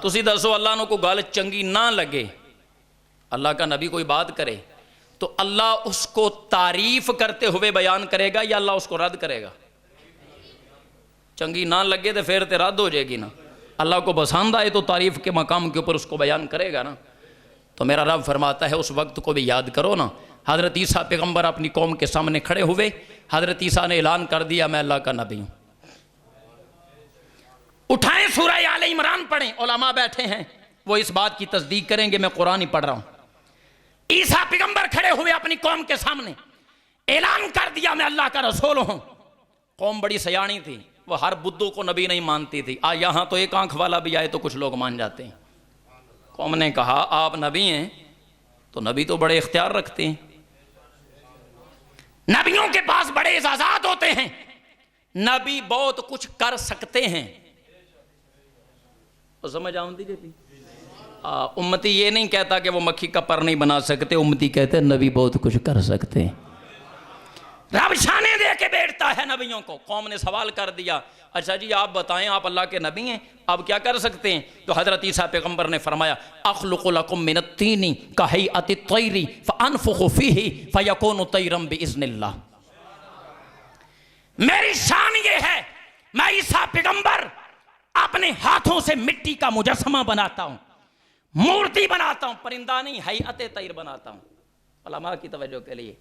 तुसी दसो, अल्लाह को गल चंगी ना लगे, अल्लाह का नबी कोई बात करे तो अल्लाह उसको तारीफ़ करते हुए बयान करेगा या अल्लाह उसको रद्द करेगा? चंगी ना लगे तो फिर तो रद्द हो जाएगी ना। अल्लाह को पसंद आए तो तारीफ़ के मकाम के ऊपर उसको बयान करेगा ना। तो मेरा रब फरमाता है, उस वक्त को भी याद करो ना। हज़रत ईसा पैगम्बर अपनी कौम के सामने खड़े हुए, हज़रत ईसा ने ऐलान कर दिया मैं अल्लाह का नबी हूँ। उठाएं सूरह आले इमरान पढ़ें, उलमा बैठे हैं वो इस बात की तस्दीक करेंगे, मैं कुरान ही पढ़ रहा हूँ। ईसा पैगम्बर खड़े हुए अपनी कौम के सामने, ऐलान कर दिया मैं अल्लाह का रसूल हूँ। कौम बड़ी सयानी थी, वो हर बुद्धू को नबी नहीं मानती थी। आज यहाँ तो एक आंख वाला भी आए तो कुछ लोग मान जाते हैं। कौम ने कहा आप नबी हैं तो नबी तो बड़े इख्तियार रखते हैं, नबियों के पास बड़े इजाज़ात होते हैं, नबी बहुत कुछ कर सकते हैं। तो समझ आऊंगी जी। उम्मती ये नहीं कहता कि वो मक्खी का पर नहीं बना सकते, उम्मती कहते हैं नबी बहुत कुछ कर सकते हैं। रब शाने दे के बैठता है नबियों को। कौम ने सवाल कर दिया, अच्छा जी आप बताएं, आप अल्लाह के नबी हैं, आप क्या कर सकते हैं? तो हज़रत ईसा पैगम्बर ने फरमाया, अख़्लुक़ु लकुम मिनत्तीनी कहैअति तैरी फ़अनफ़ुख़ु फ़ीही फ़यकूनु तैरम बिइज़्निल्लाह। मेरी शान ये है, मैं ईसा पैगम्बर अपने हाथों से मिट्टी का मुजस्समा बनाता हूं, मूर्ति बनाता हूं, परिंदा नहीं, हैअते तैर बनाता हूं। उलमा की तवज्जो के लिए,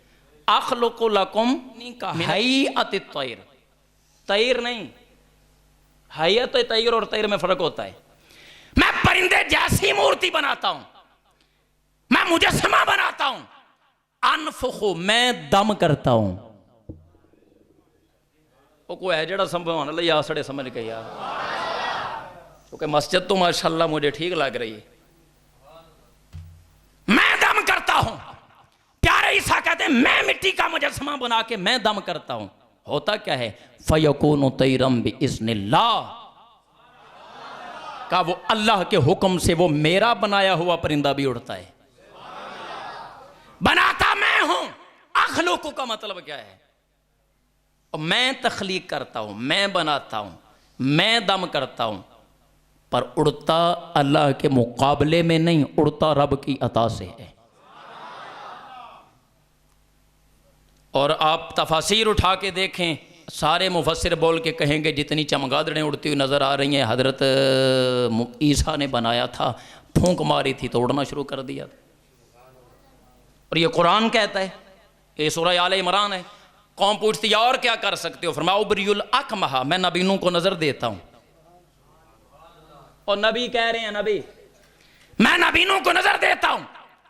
अख़्लुक़ु लकुम कहैअति तैर, तैर नहीं, हैअत तैर और तैर में फर्क होता है। मैं परिंदे जैसी मूर्ति बनाता हूं, मैं मुजस्समा बनाता हूं। अनफुखु, मैं दम करता हूं। वो कोई है जड़ा संभव लई आसड़े समझ के यार, क्योंकि मस्जिद तो माशाल्लाह मुझे ठीक लग रही है। मैं दम करता हूं। प्यारे ईसा कहते हैं मैं मिट्टी का मुजस्समा बना के मैं दम करता हूं। होता क्या है? फयकूनु तैरम बिइज़्निल्लाह, का वो अल्लाह के हुक्म से वो मेरा बनाया हुआ परिंदा भी उड़ता है। बनाता मैं हूं। अख़्लुक़ु का मतलब क्या है? और मैं तख्लीक करता हूं, मैं बनाता हूं, मैं दम करता हूं, पर उड़ता अल्लाह के मुकाबले में नहीं, उड़ता रब की अता से है। और आप तफासीर उठा के देखें, सारे मुफस्सिर बोल के कहेंगे जितनी चमगादड़ें उड़ती हुई नज़र आ रही हैं हज़रत ईसा ने बनाया था, फूंक मारी थी तो उड़ना शुरू कर दिया था। और ये कुरान कहता है, ये सूरह आले इमरान है। कौम पूछती है और क्या कर सकते हो? फरमाया उबरियुल अकमहा, मैं नबीनों को नजर देता हूं। और नबी कह रहे हैं, नबी मैं नबीनों को नजर देता हूं,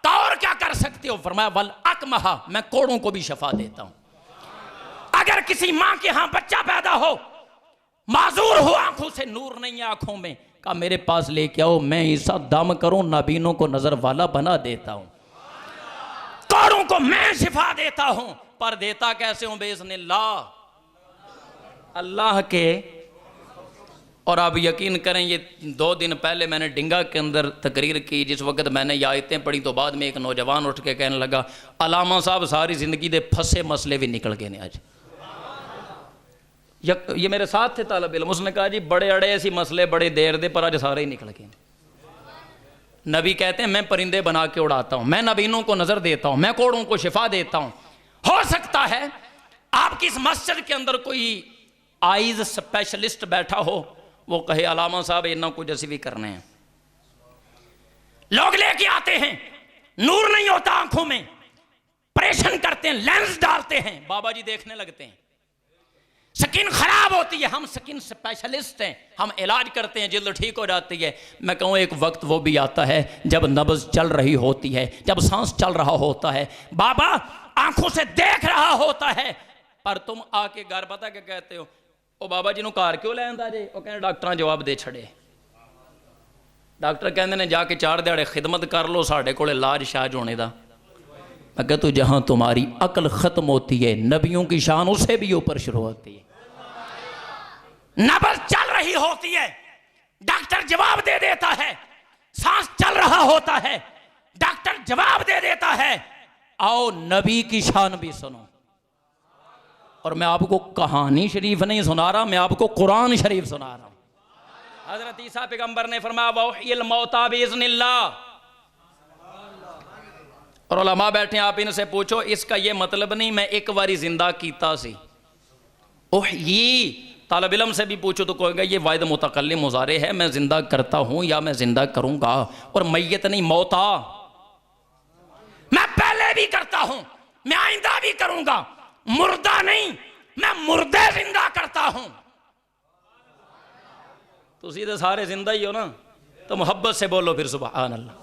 तो और क्या कर सकते हो? फरमाया वल अकमहा, मैं कोड़ों को भी शफा देता हूं। अगर किसी मां के यहां बच्चा पैदा हो, माजूर हो, आंखों से नूर नहीं है आंखों में, कहा मेरे पास लेके आओ, मैं ईसा दम करूं, नबीनों को नजर वाला बना देता हूं, कोड़ों को मैं शिफा देता हूं। पर देता कैसे हूं? बेइज़्निल्लाह, अल्लाह के। और आप यकीन करें, ये 2 दिन पहले मैंने डिंगा के अंदर तकरीर की, जिस वक्त मैंने ये आयतें पढ़ी तो बाद में एक नौजवान उठ के कहने लगा, अलामा साहब सारी जिंदगी दे फंसे मसले भी निकल गए ने आज। ये मेरे साथ थे तालिब इल्म, उसने कहा जी बड़े अड़े ऐसी मसले बड़े देर दे, पर आज सारे ही निकल गए। नबी कहते हैं मैं परिंदे बना के उड़ाता हूं, मैं नबीनों को नजर देता हूं, मैं कोड़ों को शिफा देता हूं। हो सकता है आपकी इस मस्जिद के अंदर कोई आइज स्पेशलिस्ट बैठा हो, वो कहे अलामा साहब इन्ना कुछ ऐसे भी करने हैं। लोग लेके आते हैं, नूर नहीं होता आंखों में, ऑपरेशन करते हैं, लेंस डालते हैं, बाबा जी देखने लगते हैं, स्किन खराब होती है, हम स्किन स्पेशलिस्ट हैं, हम इलाज करते हैं, जिल्द ठीक हो जाती है। मैं कहूँ एक वक्त वो भी आता है जब नब्ज चल रही होती है, जब सांस चल रहा होता है, बाबा आंखों से देख रहा होता है, पर तुम आके घर पता क्या कहते हो? ओ बाबा जी नूं घर क्यों लैंदा जे? वो कहने डॉक्टर जवाब दे छड़े। डॉक्टर कहते ने जाके 4 दिहाड़े खिदमत कर लो, साढ़े कोले इलाज शाज होने दा। मैं कहता हूं जहां तुम्हारी अकल खत्म होती है, नबियों की शान उससे भी ऊपर शुरू होती है। नब्ज चल रही होती है, डॉक्टर जवाब दे देता है, सांस चल रहा होता है, डॉक्टर जवाब दे देता है। आओ नबी की शान भी सुनो। और मैं आपको कहानी शरीफ नहीं सुना रहा, मैं आपको कुरान शरीफ सुना रहा हूं। हजरत ईसा पैगंबर ने फरमाया वहियल मौता बिइज़्निल्लाह। और उलमा बैठे, आप इनसे पूछो, इसका ये मतलब नहीं मैं एक बारी जिंदा कीता सी। ये तालिब इल्म से भी पूछो तो कहेगा ये वाहिद मुतकल्लिम मुजारे है, मैं जिंदा करता हूं या मैं जिंदा करूंगा। और मैयत नहीं, मौता, मैं पहले भी करता हूं, मैं आइंदा भी करूंगा। मुर्दा नहीं, मैं मुर्दे जिंदा करता हूं। तो सीधे सारे जिंदा ही हो ना, तो मोहब्बत से बोलो फिर सुभान अल्लाह।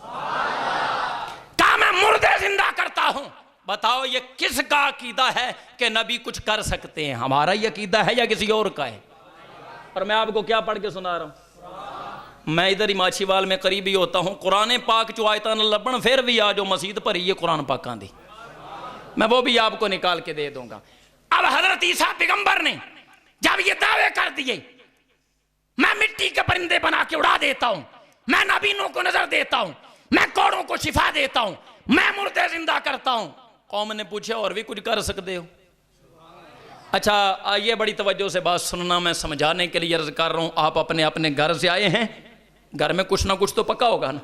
कहा मैं मुर्दे जिंदा करता हूं। बताओ ये किसका अकीदा है कि नबी कुछ कर सकते हैं? हमारा ये अकीदा है या किसी और का है? और मैं आपको क्या पढ़ के सुना रहा हूं? मैं इधर ही माछीवाल में करीबी होता हूं, कुरान पाक चो आयतां लभण फिर भी आ जो मसीद भरी है कुरान पाकां दी। मैं वो भी आपको निकाल के दे दूंगा। अब हजरत ईसा पैगंबर ने जब ये दावे कर दिए, मैं मिट्टी के परिंदे बना के उड़ा देता हूं, मैं नबीनों को नजर देता हूं, मैं कौड़ों को शिफा देता हूं, मैं मुर्दे जिंदा करता हूं, कौम ने पूछा और भी कुछ कर सकते हो? अच्छा आइए बड़ी तवज्जो से बात सुनना, मैं समझाने के लिए अर्ज कर रहा हूं। आप अपने अपने घर से आए हैं, घर में कुछ ना कुछ तो पक्का होगा ना,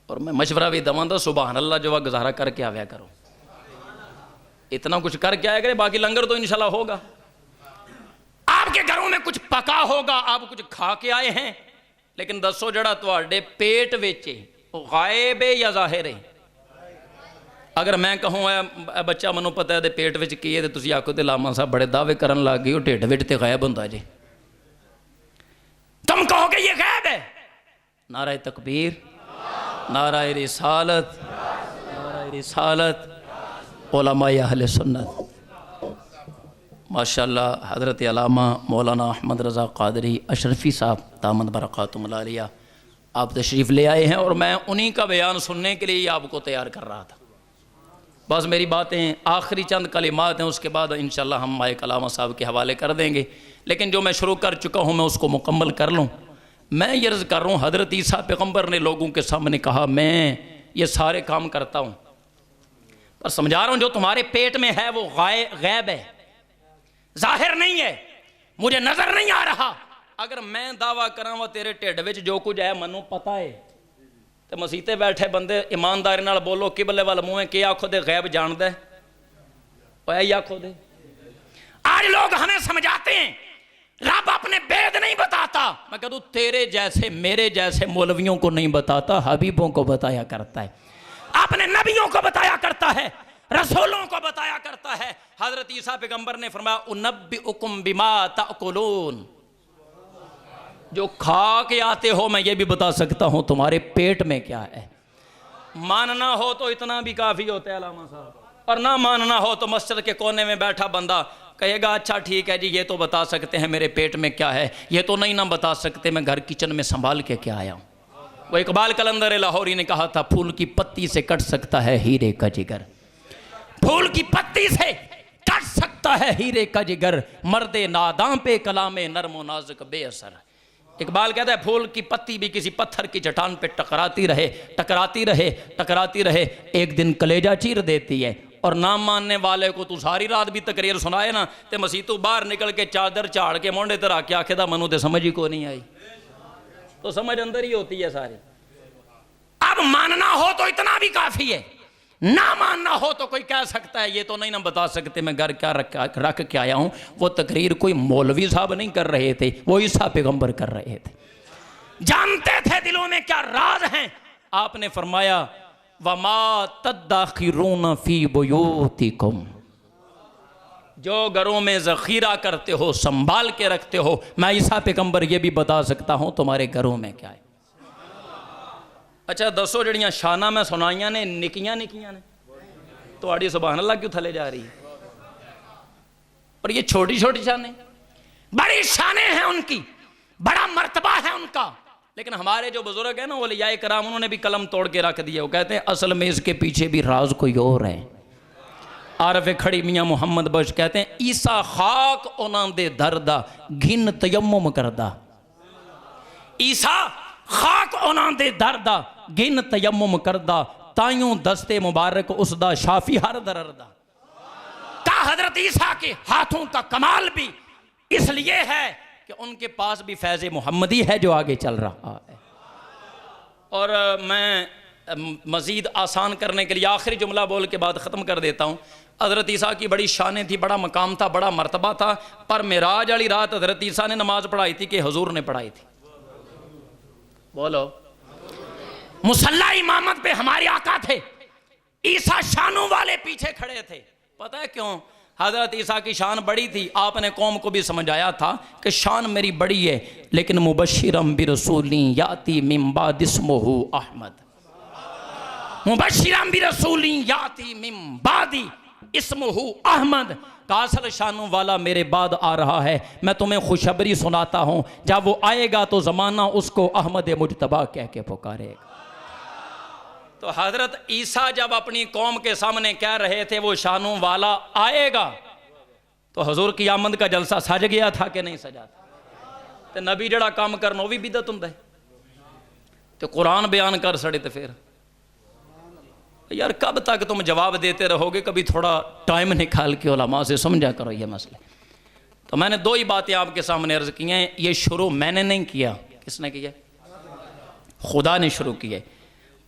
और मैं मशवरा भी दवांगा, सुबह अल्लाह जो गुजारा करके आया करो, इतना कुछ करके आया करे, बाकी लंगर तो इंशाल्लाह होगा। आपके घरों में कुछ पका होगा, आप कुछ खा के आए हैं, लेकिन दसो जड़ा तुहाडे पेट विच वो गायब है या जाहिर है? अगर मैं कहूँ बच्चा मनु पता है पेट विच की है, तो तुसीं आखो ते लामा साहब बड़े दावे करन लग गए, ढिड विच ते गायब हुंदा जी। तुम कहोगे ये गायब है? नाराए तकबीर, नाराए रिसालत, नाराए रिसालत, उलमाए अहले सुन्नत। माशाअल्लाह हज़रत अल्लामा मौलाना अहमद रज़ा क़ादरी अशरफी साहब दामद बरक़ातुहुल आलिया आप तशरीफ़ ले आए हैं, और मैं उन्हीं का बयान सुनने के लिए ही आपको तैयार कर रहा था। बस मेरी बातें आखिरी चंद कलिमात हैं, उसके बाद इंशाअल्लाह हम माए कलामा साहब के हवाले कर देंगे, लेकिन जो मैं शुरू कर चुका हूँ मैं उसको मुकम्मल कर लूँ। मैं ये अर्ज़ कर रहा हूँ, हज़रत ईसा पैगम्बर ने लोगों के सामने कहा मैं ये सारे काम करता हूँ, पर समझा रहा हूँ जो तुम्हारे पेट में है वो गैब है, जाहिर नहीं है, मुझे नजर नहीं आ रहा। अगर मैं दावा करा वा तेरे ढिड विच जो कुछ है मनु पता है, तो मसीते बैठे बंदे ईमानदारी नाल बोलो, किबले वाल मुँह के आखो दे गैब जानदा है, यही आखो दे। आज लोग हमें समझाते हैं रब अपने भेद नहीं बताता, मैं कहूँ तेरे जैसे मेरे जैसे मौलवियों को नहीं बताता, हबीबों को बताया करता है, अपने नबियों को बताया करता है, रसूलों को बताया करता है। हजरत ईसा पैगंबर ने फरमाया उनब्बिउकुम बिमा ताकुलून, जो खा के आते हो मैं ये भी बता सकता हूं तुम्हारे पेट में क्या है। मानना हो तो इतना भी काफी होता है अलामा साहब, और ना मानना हो तो मस्जिद के कोने में बैठा बंदा कहेगा अच्छा ठीक है जी ये तो बता सकते हैं मेरे पेट में क्या है, ये तो नहीं ना बता सकते मैं घर किचन में संभाल के क्या आया हूं। वो इकबाल कलंदर लाहौरी ने कहा था फूल की पत्ती से कट सकता है हीरे का जिगर, फूल की पत्ती से कट सकता है हीरे का जिगर, मर्दे नादां पे कलामे नरमो नाजुक बेअसर। इकबाल कहता है फूल की पत्ती भी किसी पत्थर की चट्टान पे टकराती रहे टकराती रहे टकराती रहे, एक दिन कलेजा चीर देती है। और ना मानने वाले को तू सारी रात भी तकरीर सुनाए ना, ते मसीह तू बाहर निकल के चादर झाड़ के मोंडे ते रख के आखे दा मनु ते समझ ही को नहीं आई, तो समझ अंदर ही होती है सारी। अब मानना हो तो इतना भी काफी है, ना मानना हो तो कोई कह सकता है ये तो नहीं ना बता सकते मैं घर क्या रख के आया हूं। वो तकरीर कोई मौलवी साहब नहीं कर रहे थे, वो ईसा पैगंबर कर रहे थे, जानते थे दिलों में क्या राज हैं। आपने फरमाया वमा तद्दाखिरून फी बुयूतिकुम, जो घरों में जखीरा करते हो संभाल के रखते हो, मैं ईसा पैगंबर ये भी बता सकता हूं तुम्हारे घरों में क्या है। अच्छा दसो जड़ियाँ शाना मैं सुनाइया ने निकियां निकियां ने, तो आड़ी सुभान अल्लाह क्यों थले जा रही है? और ये छोटी छोटी शाने, बड़ी शाने हैं उनकी, बड़ा मर्तबा है उनका, लेकिन हमारे जो बुजुर्ग हैं ना औलिया कराम उन्होंने भी कलम तोड़ के रख दिया। वो कहते हैं असल में इसके पीछे भी राज कोई और है। आरफ खड़ी मियाँ मोहम्मद बख्श कहते हैं ईसा खाक उन्हां दे दरदा घिन तयम्मुम करदा, ईसा खाक उन्हां दे दरदा गिन तयम्मुम करदा, तायूं दस्ते मुबारक उसदा शाफी हर दरदा। का हजरत ईसा के हाथों का कमाल भी इसलिए है कि उनके पास भी फैज़ मोहम्मदी है जो आगे चल रहा है। और मैं मज़ीद आसान करने के लिए आखिरी जुमला बोल के बाद ख़त्म कर देता हूँ। हज़रत ईसा की बड़ी शानें थी, बड़ा मकाम था, बड़ा मर्तबा था, पर मेराज वाली रात हज़रत ईसा ने नमाज पढ़ाई थी कि हुजूर ने पढ़ाई थी। बोलो मुसल्ला इमामत पे हमारे आका थे, ईसा शानों वाले पीछे खड़े थे। पता है क्यों? हजरत ईसा की शान बड़ी थी, आपने कौम को भी समझाया था कि शान मेरी बड़ी है, लेकिन मुबश्शिरम बिरसूली याती मिन बाद इस्मुहु अहमद, मुबश्शिरम बिरसूली याती मिन बादी इस्मुहु अहमद, का असल शानों वाला मेरे बाद आ रहा है। मैं तुम्हें खुशखबरी सुनाता हूँ, जब वो आएगा तो ज़माना उसको अहमद मुजतबा कह के पुकारेगा। तो हजरत ईसा जब अपनी कौम के सामने कह रहे थे वो शानों वाला आएगा, तो हजूर की आमद का जलसा सज गया था कि नहीं सजा था? तो नबी जड़ा काम करना वो भी बिदत हुंदा है। तो कुरान बयान कर सड़े तो फिर यार कब तक तुम जवाब देते रहोगे? कभी थोड़ा टाइम निकाल के उलमा से समझा करो ये मसले। तो मैंने दो ही बातें आपके सामने अर्ज की हैं। ये शुरू मैंने नहीं किया, किसने किया? खुदा ने शुरू किया,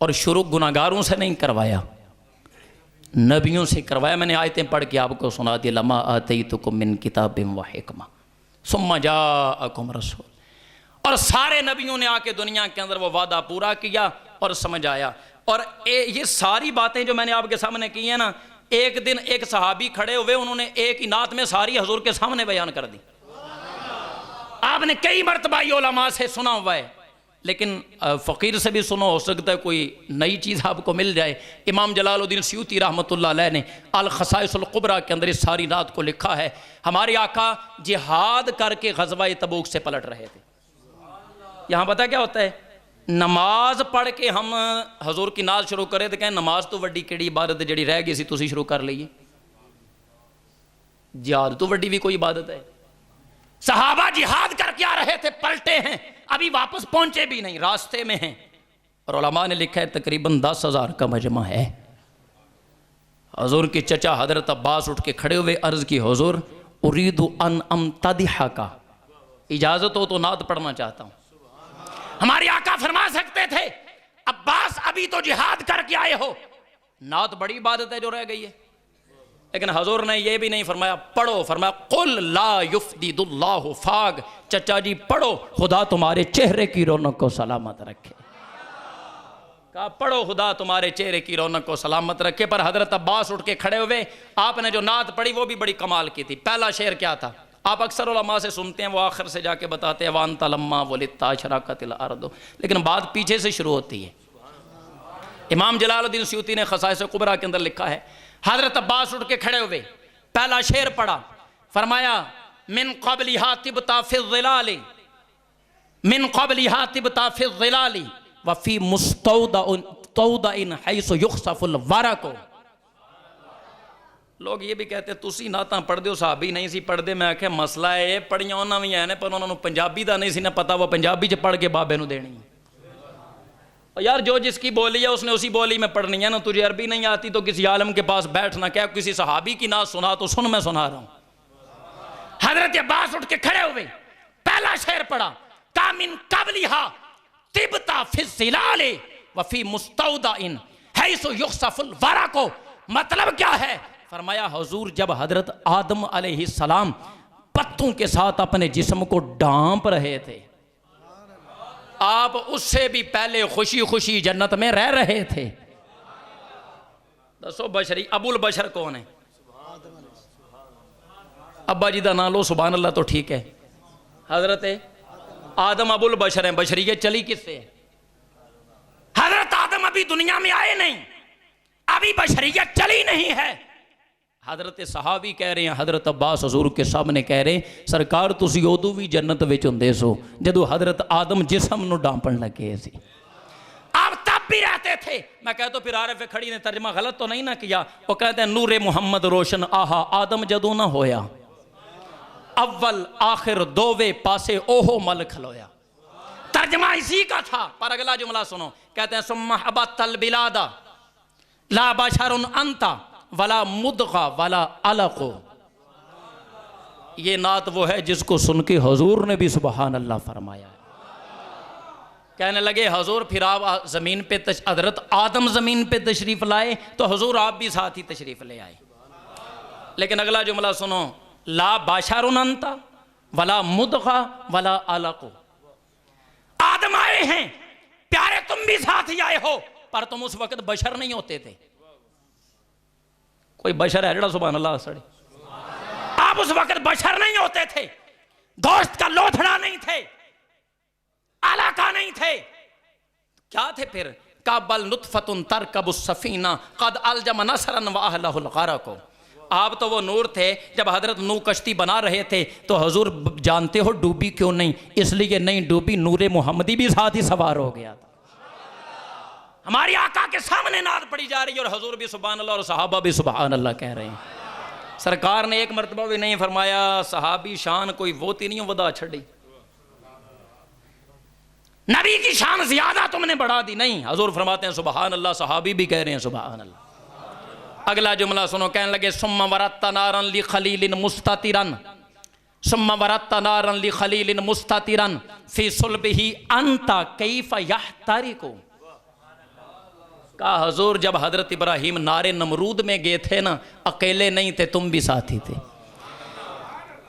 और शुरू गुनाहगारों से नहीं करवाया, नबियों से करवाया। मैंने आयतें पढ़ के आपको सुना दी, लमा आतैतुकुम मिन किताबिन व हिकमा सुम्मा जाअकुम रसूल। और सारे नबियों ने आके दुनिया के अंदर वो वादा पूरा किया और समझाया। और ये सारी बातें जो मैंने आपके सामने की हैं ना, एक दिन एक सहाबी खड़े हुए, उन्होंने एक ही नात में सारी हजूर के सामने बयान कर दी। आपने कई मरतबा ये उलमा से सुना हुआ है, लेकिन फ़कीर से भी सुनो, हो सकता है कोई नई चीज़ आपको मिल जाए। इमाम जलालुद्दीन सयूती रहमतुल्लाह अलैह ने अल खसाइसुल कुबरा के अंदर इस सारी नात को लिखा है। हमारे आका जिहाद करके ग़ज़वा तबूक से पलट रहे थे। यहाँ पता क्या होता है, नमाज पढ़ के हम हजूर की नात शुरू करें तो कहें नमाज तो वड्डी केड़ी इबादत जड़ी रह गई सी तुसी शुरू कर लीए। जिहाद तो वड्डी भी कोई इबादत है। सहाबा जिहाद करके आ रहे थे, पलटे हैं, अभी वापस पहुंचे भी नहीं, रास्ते में हैं। और उलमा ने लिखा है तकरीबन 10,000 का मजमा है। हजूर के चचा हजरत अब्बास उठ के खड़े हुए, अर्ज की हुजूर उरीदु अन अम्तदिहा का, इजाजत हो तो नात पढ़ना चाहता हूं। हमारे आका फरमा सकते थे अब्बास अभी तो जिहाद करके आए हो, नात बड़ी इबादत है जो रह गई है। लेकिन हजूर ने यह भी नहीं फरमाया पढ़ो, फरमाया कुल ला युफ्दिदुल्लाहु फाग, चचा जी पढ़ो खुदा तुम्हारे चेहरे की रौनक को सलामत रखे। कहा पढ़ो खुदा तुम्हारे चेहरे की रौनक को सलामत रखे। पर हजरत अब्बास उठ के खड़े हुए, आपने जो नात पढ़ी वो भी बड़ी कमाल की थी। पहला शेर क्या था? आप अक्सर उलमा से सुनते हैं, वो आखिर से जाके बताते हैं वान तलम्मा वलिता शराकतिल अर्द, लेकिन बात पीछे से शुरू होती है। इमाम जलालुद्दीन सयूती ने खसाइस कुबरा के अंदर लिखा है, हजरत अब्बास उठ के खड़े हुए, पहला शेर पढ़ा, फरमाया मिन क़ब्लिहा तिबता फ़िज़ ज़िलाली, मिन क़ब्लिहा तिबता फ़िज़ ज़िलाली व फ़ी मुस्तौदइन हैसु युख़्सफ़ुल वरक़। लोग ये भी कहते तुसी नातां पढ़ दो, साहबी नहीं सी पढ़ते। मैं आख्या मसला है पढ़ियां उन्हां भी है पर उन्होंने पंजाबी का नहीं सी ना पता, वो पंजाबी च पढ़ के बाबे नूं देनी है। और यार जो जिसकी बोली है उसने उसी बोली में पढ़नी है ना। तुझे अरबी नहीं आती तो किसी आलम के पास बैठना, क्या किसी सहाबी की नात सुना तो सुन, मैं सुना रहा हूं। हजरत अब्बास उठ के खड़े हुए, पहला शेर पढ़ा, का मिन क़ब्लिहा तिबता फ़िज़ ज़िलाली व फ़ी मुस्तौदइन हैसु युख़्सफ़ुल वरक़। मतलब क्या है? फरमाया हुजूर जब हजरत आदम अलैहिस्सलाम पत्तों के साथ अपने जिस्म को डांप रहे थे, आप उससे भी पहले खुशी खुशी जन्नत में रह रहे थे। दसो बशरी अबुल बशर कौन है? अब्बा जी का नाम लो, सुभान अल्लाह तो ठीक है। हजरत आदम अबुल बशर है, बशरियत चली किससे है? हजरत आदम अभी दुनिया में आए नहीं, अभी बशरियत चली नहीं है। हजरत सहाबी कह रहे हैं, हजरत अब्बास हजूर के सामने कह रहे हैं सरकार तुसी उदों भी जन्नत विच हुंदे सो जदों हजरत आदम जिस्म नूं डांपण लगे सी, आप तब भी रहते थे। मैं कहता तो फिर आरिफ खड़ी ने तर्जमा गलत तो नहीं ना किया। वो कहते हैं नूरे मोहम्मद रोशन आहा आदम जदों ना होया, अव्वल आखिर दोवे पासे ओहो मल खलोया। तर्जमा इसी का था। पर अगला जुमला सुनो, कहते हैं सुम्मा अबतल बिलादा ला बशरुन अंता वला मुदगा वला अलको। ये नात वो है जिसको सुन के हजूर ने भी सुबहान अल्लाह फरमाया है। कहने लगे हजूर फिर आप जमीन पे हजरत आदम जमीन पे तशरीफ लाए तो हजूर आप भी साथ ही तशरीफ ले आए। लेकिन अगला जुमला सुनो, ला बाशारुन अंता वला मुदगा वला अलको। आदम आए हैं प्यारे, तुम भी साथ ही आए हो, पर तुम उस वक्त बशर नहीं होते थे। कोई बशर है जड़ा सुभान अल्लाह सड़े? आप उस वक्त बशर नहीं होते थे, दोस्त का लोथड़ा नहीं थे, आला का नहीं थे, क्या थे फिर? काबल नुतफतुन तरकबुस सफीना कद अलजम नसरन व अहलहुल गरक़। आप तो वो नूर थे, जब हजरत नूह कश्ती बना रहे थे तो हजूर जानते हो डूबी क्यों नहीं? इसलिए नहीं डूबी, नूरे मोहम्मदी भी साथ ही सवार हो गया था। हमारी आका के सामने नाद पड़ी जा रही है और हजूर भी सुभान अल्लाह और सहाबा भी सुभान अल्लाह कह रहे हैं। सरकार ने एक मरतबा भी नहीं फरमाया सहाबी शान कोई वोती नहीं वदा छड़ी, नबी की शान ज्यादा तुमने बढ़ा दी, नहीं। हजूर फरमाते हैं सुभान अल्लाह, सहाबी भी कह रहे हैं सुभान अल्लाह। अगला जुमला सुनो, कहने लगे सुम्मा वरत्ता नारन ली खलीलिन मुस्तातिरन, सुम्मा वरत्ता नारन ली खलीलिन मुस्तातिरन फी सुल्बिही अंता कैफ यहतारिकु। कहा हजूर जब हजरत इब्राहिम नारे नमरूद में गए थे ना, अकेले नहीं थे, तुम भी साथी थे।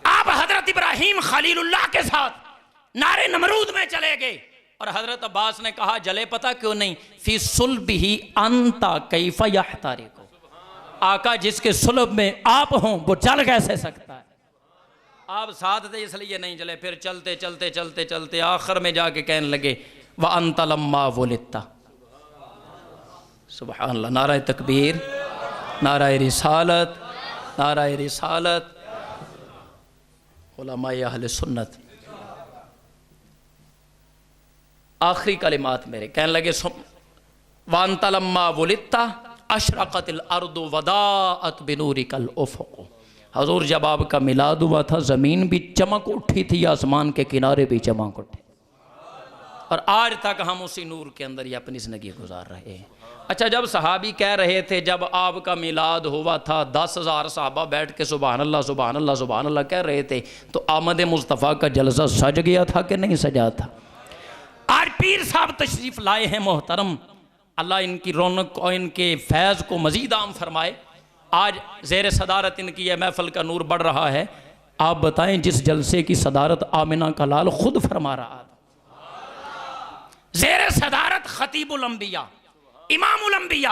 आप हजरत इब्राहिम खलीलुल्लाह के साथ नारे नमरूद में चले गए और हजरत अब्बास ने कहा जले पता क्यों नहीं, फी सुल्बिही अंता कैफ यहतारिकु। आका जिसके सुलभ में आप हों वो जल कैसे सकता है। आप साथ थे इसलिए नहीं जले। फिर चलते चलते चलते चलते आखिर में जाके कहने लगे व अंत लम्मा वुलिद्ता। सुभान अल्लाह, नाराए तकबीर, नाराए रिसालत, नाराए रिसालत, उलमाए अहले सुन्नत। आखिरी कलिमात मेरे, कहने लगे व अंत लम्मा वुलिद्ता अशरक़तिल अर्दु वदाअत बिनूरिकल उफ़ुक़। हजूर जब आपका मिलाद हुआ था ज़मीन भी चमक उठी थी, आसमान के किनारे भी चमक उठे, और आज तक हम उसी नूर के अंदर ही अपनी ज़िंदगी गुजार रहे हैं। अच्छा, जब सहाबी कह रहे थे जब आपका मिलाद हुआ था 10,000 सहाबा बैठ के सुभान अल्लाह सुभान अल्लाह सुभान अल्लाह कह रहे थे, तो आमद मुस्तफ़ा का जलसा सज गया था कि नहीं सजा था। आज पीर साहब तशरीफ़ लाए हैं मोहतरम, अल्लाह इनकी रौनक और इनके फैज़ को मज़ीद आम फरमाए। आज ज़ेर सदारत इनकी यह महफ़िल का नूर बढ़ रहा है। आप बताएं जिस जलसे की सदारत आमिना का लाल खुद फरमा रहा था। ज़ेर सदारत खतीबुल अंबिया, इमामुल अंबिया,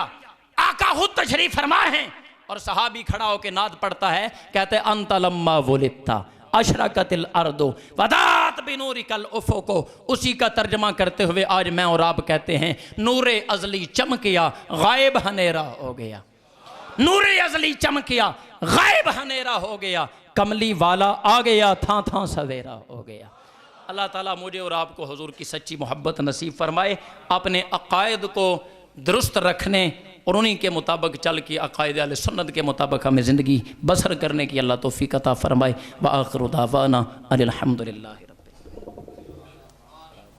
आका खुद तशरीफ़ फरमा है और सहाबी खड़ा होकर नाद पढ़ता है, कहते हैं अंत लम्मा वुलिद्ता अशरक़तिल अर्दु वदाअत बिनूरिकल उफ़ुक़। उसी का तर्जमा करते हुए आज मैं और आप कहते हैं नूरे अज़ली चमकिया गायब हनेरा हो गया, नूरे अज़ली चमकिया गायब हनेरा हो गया, कमली वाला आ गया था था सवेरा हो गया। अल्लाह ताला मुझे और आपको हुजूर की सच्ची मोहब्बत नसीब फरमाए, अपने अक़ायद को दुरुस्त रखने और उन्हीं के मुताबिक चल के अक़ायद अहले सुन्नत के मुताबिक हमें ज़िंदगी बसर करने की अल्लाह तौफ़ीक़ अता फरमाए। व आखिरु दावाना अनिल हम्दुलिल्लाहि।